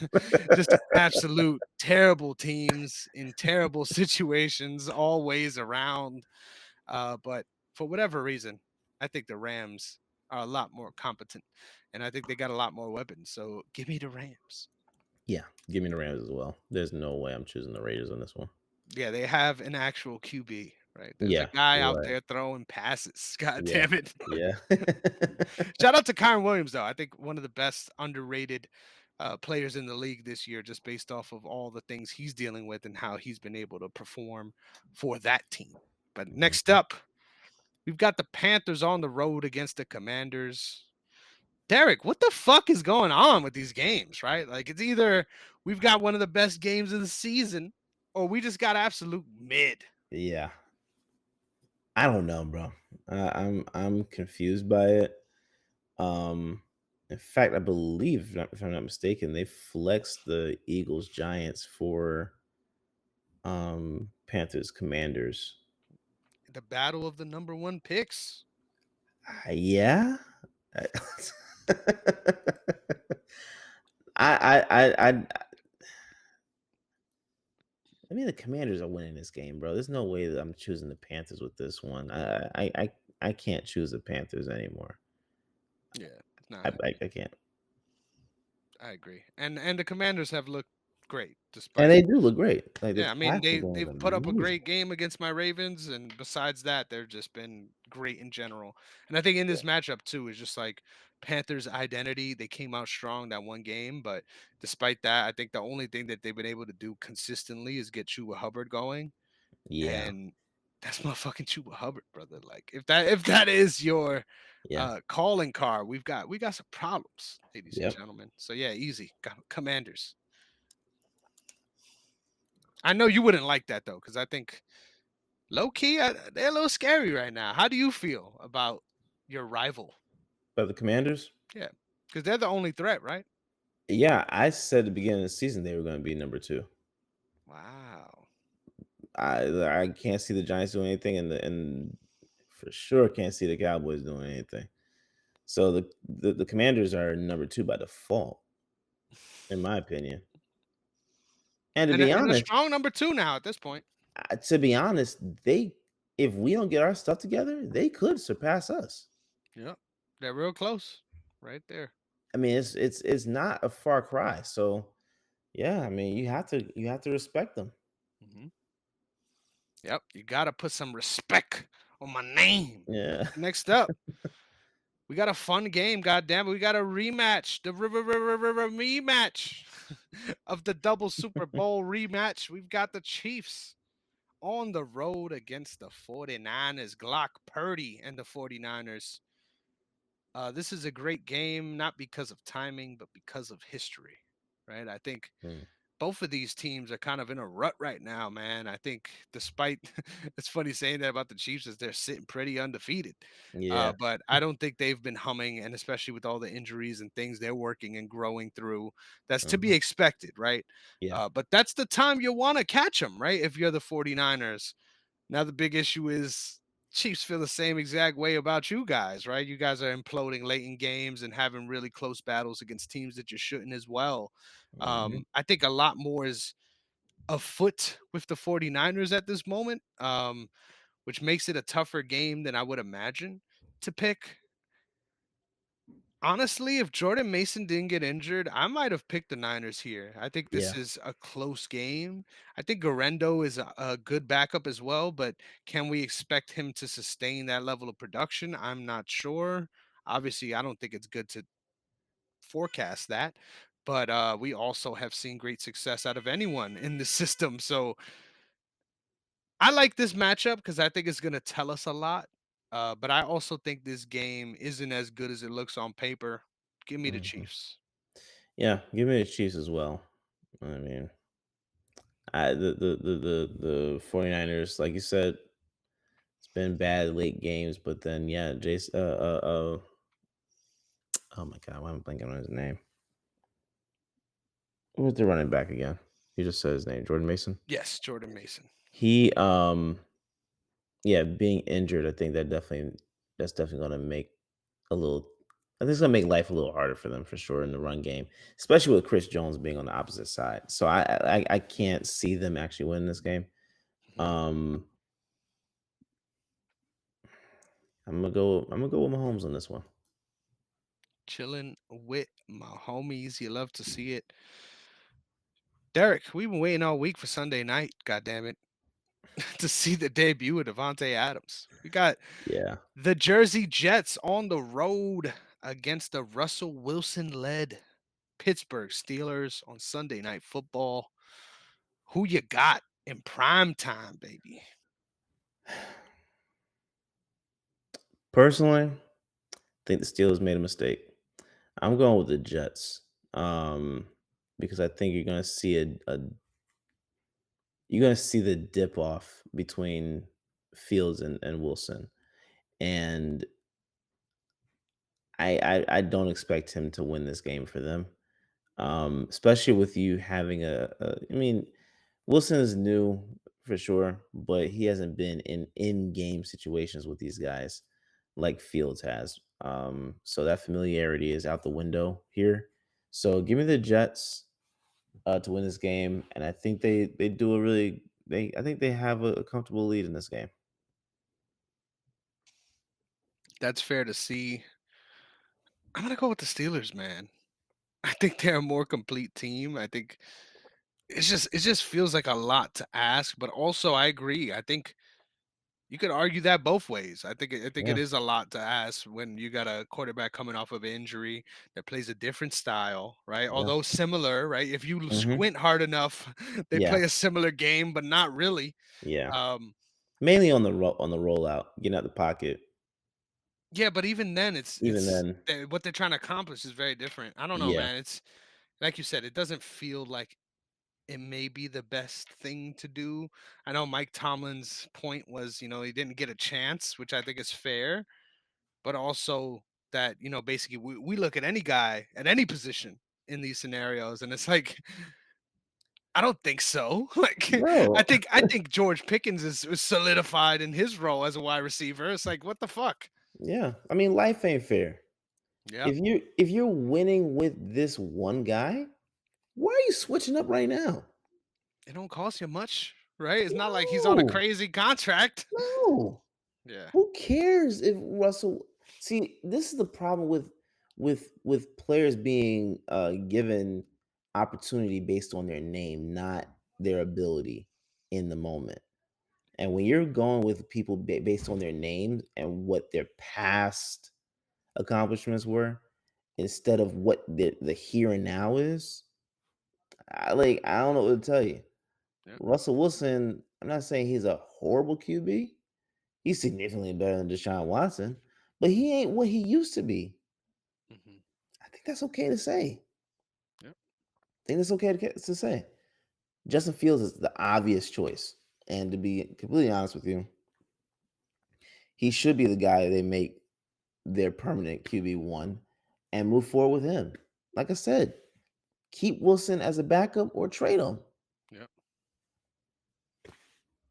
Just absolute terrible teams in terrible situations, always around. But for whatever reason, I think the Rams are a lot more competent, and I think they got a lot more weapons. So give me the Rams. Yeah. Give me the Rams as well. There's no way I'm choosing the Raiders on this one. Yeah, they have an actual QB, right? There's a Yeah. guy out Right. there throwing passes. God Yeah. damn it. Yeah. Shout out to Kyron Williams, though. I think one of the best underrated players in the league this year, just based off of all the things he's dealing with and how he's been able to perform for that team. But next Mhm. up, we've got the Panthers on the road against the Commanders. Derrick, what the fuck is going on with these games, right? Like it's either we've got one of the best games of the season or we just got absolute mid. Yeah. I don't know, bro. I'm confused by it. Um, in fact, I believe, if I'm not mistaken, they flexed the Eagles Giants for Panthers Commanders. The battle of the number one picks. Yeah. I I I mean, the Commanders are winning this game, bro. There's no way that I'm choosing the Panthers with this one. I can't choose the Panthers anymore. Yeah, I nah, I, I can't. I agree. And the Commanders have looked great And despite. they do look great. Like, their Yeah, I mean passing game is they've put up a amazing. great game against my Ravens, and besides that, they've just been great in general. And I think in Yeah. this matchup too is just like Panthers' identity. They came out strong that one game, but despite that, I think the only thing that they've been able to do consistently is get Chuba Hubbard going, Yeah. and that's motherfucking Chuba Hubbard, brother. Like if that is your Yeah. calling card, we got some problems, ladies and Yep. gentlemen. So yeah, easy. Commanders. I know you wouldn't like that though, because I think low key they're a little scary right now. How do you feel about your rival? But the Commanders? Yeah, because they're the only threat, right? Yeah, I said at the beginning of the season they were gonna be number 2. Wow. I can't see the Giants doing anything, and for sure can't see the Cowboys doing anything. So the Commanders are number 2 by default, in my opinion. And And a strong number two now at this point. to be honest, they if we don't get our stuff together, they could surpass us. Yeah, they're real close, right there. I mean, it's not a far cry. So yeah, I mean, you have to respect them. Hmm. Yep, you gotta put some respect on my name. Yeah. Next up, we got a fun game. God damn it, we got a rematch, the rematch of the double Super Bowl rematch. We've got the Chiefs on the road against the 49ers. Glock Purdy and the 49ers. This is a great game, not because of timing, but because of history, right? I think Mm, both of these teams are kind of in a rut right now, man. I think despite it's funny saying that about the Chiefs as they're sitting pretty undefeated. yeah. But I don't think they've been humming, and especially with all the injuries and things they're working and growing through, that's to be Mhm. expected, right? Yeah. But that's the time you want to catch them, right? If you're the 49ers. Now the big issue is Chiefs feel the same exact way about you guys, right? You guys are imploding late in games and having really close battles against teams that you shouldn't as well. Mhm. I think a lot more is afoot with the 49ers at this moment, which makes it a tougher game than I would imagine to pick. Honestly, if Jordan Mason didn't get injured, I might have picked the Niners here. I think this Yeah. is a close game. I think Garendo is a good backup as well, but can we expect him to sustain that level of production? I'm not sure. Obviously, I don't think it's good to forecast that, but we also have seen great success out of anyone in the system. So I like this matchup because I think it's going to tell us a lot. But I also think this game isn't as good as it looks on paper. Give me the Mhm. Chiefs. Yeah, give me the Chiefs as well. I mean, the 49ers, like you said, it's been bad late games, but then yeah, Jason oh my god, why am I blanking on his name? Who's the running back again? You just said his name, Jordan Mason. Yes, Jordan Mason. He yeah, being injured, I think that's definitely gonna make a little I think it's gonna make life a little harder for them for sure in the run game, especially with Chris Jones being on the opposite side. So I can't see them actually winning this game. Mhm. Um, I'm gonna go with Mahomes on this one. Chilling with my homies. You love to see it. Derek, we've been waiting all week for Sunday night, God damn it, to see the debut of Davante Adams. We got Yeah. the Jersey Jets on the road against the Russell Wilson led Pittsburgh Steelers on Sunday Night Football. Who you got in prime time, baby? Personally, I think the Steelers made a mistake. I'm going with the Jets. Because I think you're gonna see the dip off between Fields and Wilson. And I don't expect him to win this game for them. Especially with you having I mean, Wilson is new for sure, but he hasn't been in game situations with these guys like Fields has. So that familiarity is out the window here. So give me the Jets to win this game, and I think they do a really they I think they have a comfortable lead in this game. That's fair to see. I'm gonna go with the Steelers, man. I think they're a more complete team. I think it just feels like a lot to ask, but also I agree. I think you could argue that both ways. I think it Yeah. is a lot to ask when you got a quarterback coming off of injury that plays a different style, right? Yeah. Although similar, right? If you Hmm. squint hard enough, they Yeah. play a similar game, but not really. Yeah. Um, Mainly on on the rollout, getting out the pocket. yeah, but even then, it's Even it's then, what they're trying to accomplish is very different. I don't know, yeah. man. It's like you said, it doesn't feel like it may be the best thing to do. I know Mike Tomlin's point was, he didn't get a chance, which I think is fair, but also that, basically we look at any guy at any position in these scenarios, and it's like, I don't think so. Like, I No. think I think George Pickens is solidified in his role as a wide receiver. It's like, what the fuck? Yeah. I mean, life ain't fair. Yep. If you're winning with this one guy, why are you switching up right now? It don't cost you much, right? It's not like he's on a No. crazy contract. No. Yeah. Who cares if Russell See, this is the problem with players being given opportunity based on their name, not their ability in the moment. And when you're going with people based on their names and what their past accomplishments were, instead of what the here and now is, I don't know what to tell you. Yep. Russell Wilson, I'm not saying he's a horrible QB. He's significantly better than Deshaun Watson, but he ain't what he used to be. Hmm. I think that's okay to say. Yep. I think that's okay to say. Justin Fields is the obvious choice. And to be completely honest with you, he should be the guy they make their permanent QB1 and move forward with him. Like I said, keep Wilson as a backup or trade him. Yep.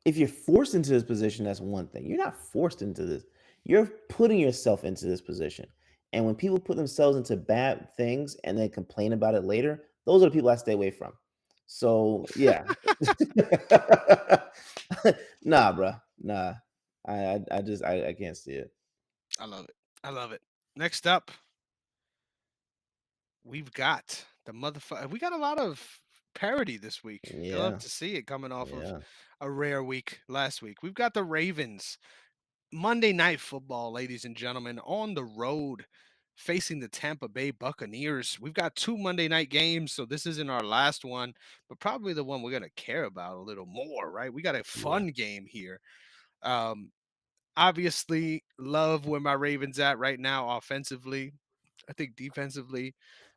If you're forced into this position, that's one thing. You're not forced into this. You're putting yourself into this position. And when people put themselves into bad things and then complain about it later, those are the people I stay away from. So yeah. Nah, bruh. Nah. I can't see it. I love it. I love it. Next up, we've got the motherfucker. We got a lot of parody this week. You love Yeah, to see it coming off of yeah, a rare week last week. We've got the Ravens Monday Night Football, ladies and gentlemen, on the road facing the Tampa Bay Buccaneers. We've got two Monday night games, so this isn't our last one, but probably the one we're going to care about a little more, right? We got a yeah. fun game here. Um, Obviously, love where my Ravens at right now offensively. I think defensively,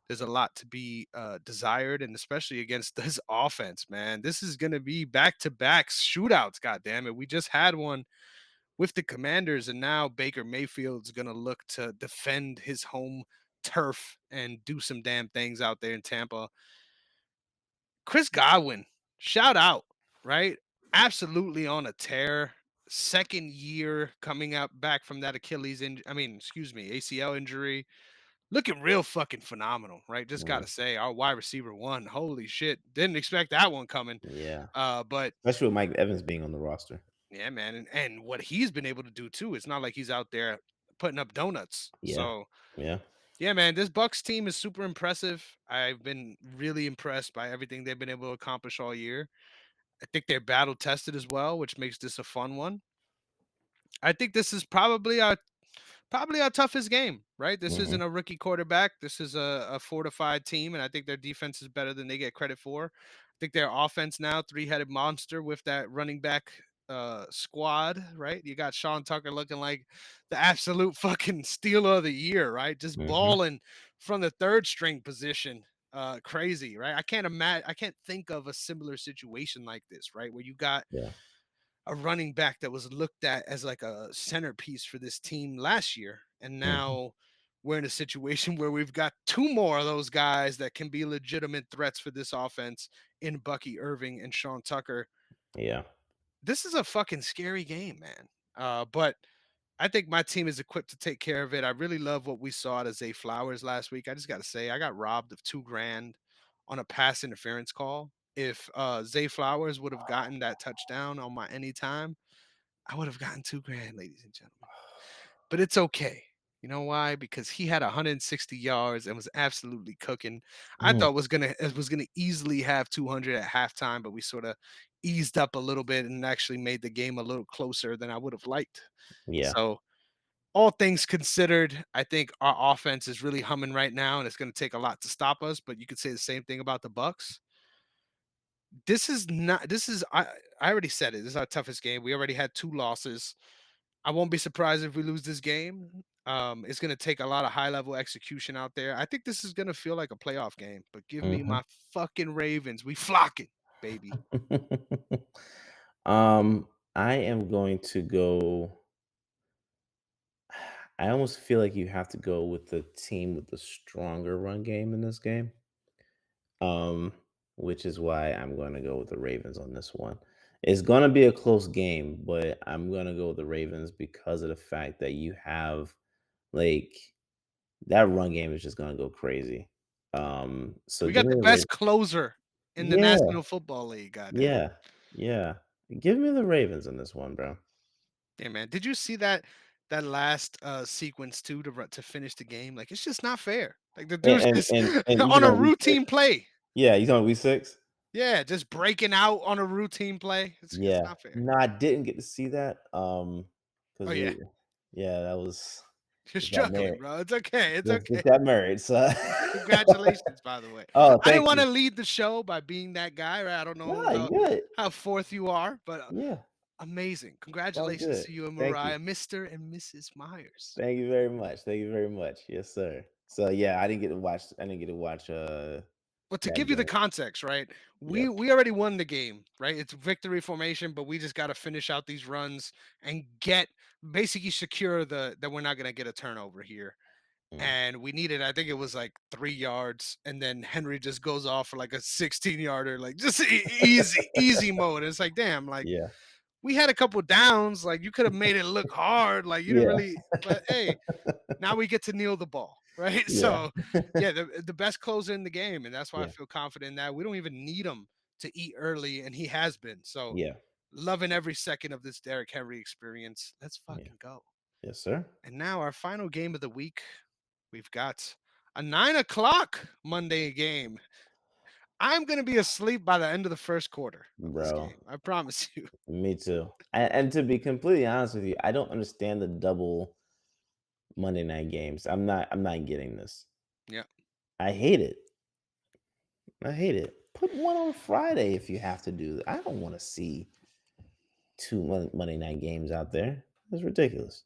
there's a lot to be desired, and especially against this offense, man. This is going to be back to back shootouts. God damn it. We just had one with the Commanders, and now Baker Mayfield's going to look to defend his home turf and do some damn things out there in Tampa. Chris Godwin, shout out, right? Absolutely on a tear. Second year coming up back from that Achilles injury. I mean, excuse me, ACL injury. Looking real fucking phenomenal, right? Just Mm, gotta say, our wide receiver one. Holy shit. Didn't expect that one coming. yeah. But Especially with Mike Evans being on the roster. yeah, man. And what he's been able to do too. It's not like he's out there putting up donuts. Yeah, So yeah. yeah, man, this Bucks team is super impressive. I've been really impressed by everything they've been able to accomplish all year. I think they're battle tested as well, which makes this a fun one. I think this is probably our toughest game, right? This Hmm. isn't a rookie quarterback. This is a fortified team, and I think their defense is better than they get credit for. I think their offense now, three-headed monster with that running back squad, right? You got Sean Tucker looking like the absolute fucking stealer of the year, right? Just Hmm. balling from the third string position. Crazy, right? I can't think of a similar situation like this, right? Where you got Yeah. a running back that was looked at as like a centerpiece for this team last year. And Hmm. now we're in a situation where we've got two more of those guys that can be legitimate threats for this offense in Bucky Irving and Sean Tucker. Yeah. This is a fucking scary game, man. But I think my team is equipped to take care of it. I really love what we saw out of Zay Flowers last week. I just got to say, I got robbed of 2 grand on a pass interference call. If Zay Flowers would have gotten that touchdown on my anytime, I would have gotten 2 grand, ladies and gentlemen. But it's okay. You know why? Because he had 160 yards and was absolutely cooking. I Mm, thought was gonna easily have 200 at halftime, but we sort of eased up a little bit and actually made the game a little closer than I would have liked. yeah. So all things considered, I think our offense is really humming right now, and it's going to take a lot to stop us. But you could say the same thing about the Bucks. This is not. This is. I already said it. This is our toughest game. We already had 2 losses. I won't be surprised if we lose this game. It's going to take a lot of high level execution out there. I think this is going to feel like a playoff game. But give me Hmm. my fucking Ravens. We flocking, baby. I am going to go. I almost feel like you have to go with the team with the stronger run game in this game. Um, which is why I'm going to go with the Ravens on this one. It's going to be a close game, but I'm going to go with the Ravens because of the fact that you have like that run game is just going to go crazy. So We give got me the the best closer in the Yeah, National Football League. God damn it. yeah, yeah. Give me the Ravens on this one, bro. Yeah, man. Did you see that last sequence too to finish the game? Like it's just not fair. Like the And dude's just you on talking a about week 6? routine play. Yeah, you talking about week 6? Yeah, just breaking out on a routine play. It's Yeah. not fair. No, I didn't get to see that, Oh because yeah, we yeah, that was you're just got struggling, married. bro. It's okay. It's Just okay. got married, so Congratulations, by the way. Oh, I didn't thank want you. to lead the show by being that guy. Right? I don't know No, you good. how fourth you are, but Yeah, amazing. it's all Congratulations good. to you and Thank you. Mariah, Mr. and Mrs. Myers. Thank you very much. Thank you very much. Yes, sir. So, yeah, I didn't get to watch, But to that give you the game. context, right? Yep. We already won the game, right? It's victory formation, but we just got to finish out these runs and get basically secure the that we're not going to get a turnover here. Mm. And we needed, I think it was like 3 yards, and then Henry just goes off for like a 16 yarder, like just easy mode. It's like, damn, like Yeah. we had a couple downs, like you could have made it look hard, like you didn't Yeah. really, but hey, now we get to kneel the ball, right? Yeah. So, yeah, the best closer in the game, and that's why I Yeah. feel confident in that. We don't even need him to eat early, and he has been. So, Yeah. loving every second of this Derrick Henry experience. Let's Yeah. fucking go. Yes, sir. And now our final game of the week, we've got A 9 o'clock Monday game. I'm gonna be asleep by the end of the first quarter of this Bro, game. I promise you. me too. And to be completely honest with you, I don't understand the double Monday night games. I'm not getting this. Yeah. I hate it. I hate it. Put one on Friday if you have to do that. I don't want to see two Monday night games out there. That's ridiculous.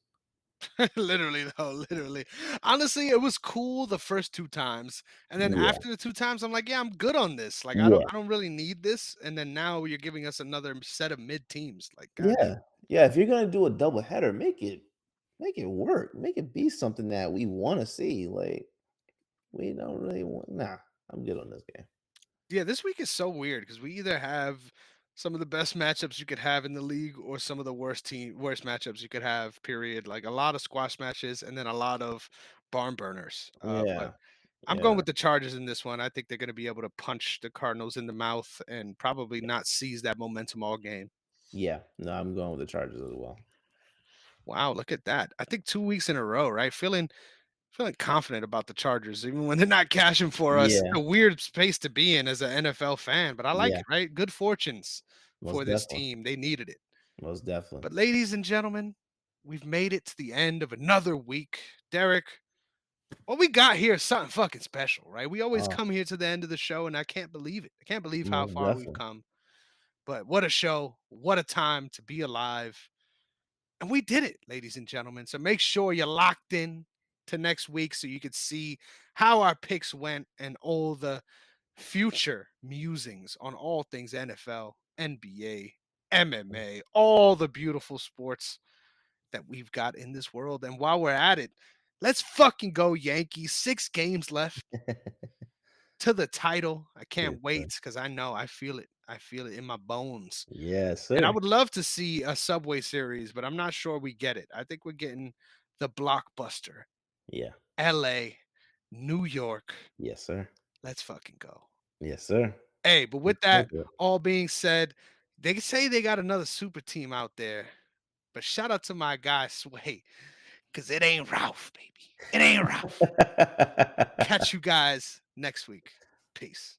Literally though, literally. Honestly, it was cool the first 2 times, and then Yeah. after the 2 times, I'm like, "Yeah, I'm good on this." Like, I don't Yeah. I don't really need this, and then now you're giving us another set of mid teams. Like, goddamn. Yeah. Yeah. If you're gonna do a double header, make it work. Make it be something that we want to see. Like we don't really want. Nah, I'm good on this game. Yeah, this week is so weird because we either have some of the best matchups you could have in the league or some of the worst matchups you could have, period. Like, a lot of squash matches and then a lot of barn burners, but Yeah. I'm going Yeah. with the Chargers in this one. I think they're gonna be able to punch the Cardinals in the mouth and probably not seize that momentum all game. Yeah. No, I'm going with the Chargers as well. Wow, look at that. I think 2 weeks in a row, right? Feeling confident about the Chargers even when they're not cashing for us. It's Yeah. a weird space to be in as an NFL fan, but I like Yeah. it, right? Good fortunes Most for this definitely. team. They needed it. Most definitely. But ladies and gentlemen, we've made it to the end of another week. Derek, what we got here is something fucking special, right? We always Oh, come here to the end of the show, and I can't believe it. I can't believe how most far we've definitely. come. But what a show. What a time to be alive. And we did it, ladies and gentlemen. So make sure you're locked in to next week so you could see how our picks went and all the future musings on all things NFL, NBA, MMA, all the beautiful sports that we've got in this world. And while we're at it, let's fucking go, Yankees. 6 games left to the title. I Yes, can't sir. wait because I know I feel it. I feel it in my bones. Yes, And I sir. would love to see a Subway series, but I'm not sure we get it. I think we're getting the blockbuster. Yeah. LA, New York. Yes, sir. Let's fucking go. Yes, sir. Hey, but with Let's take that it. all being said, they say they got another super team out there. But shout out to my guy Sway, because it ain't Ralph, baby. It ain't Ralph. Catch you guys next week. Peace.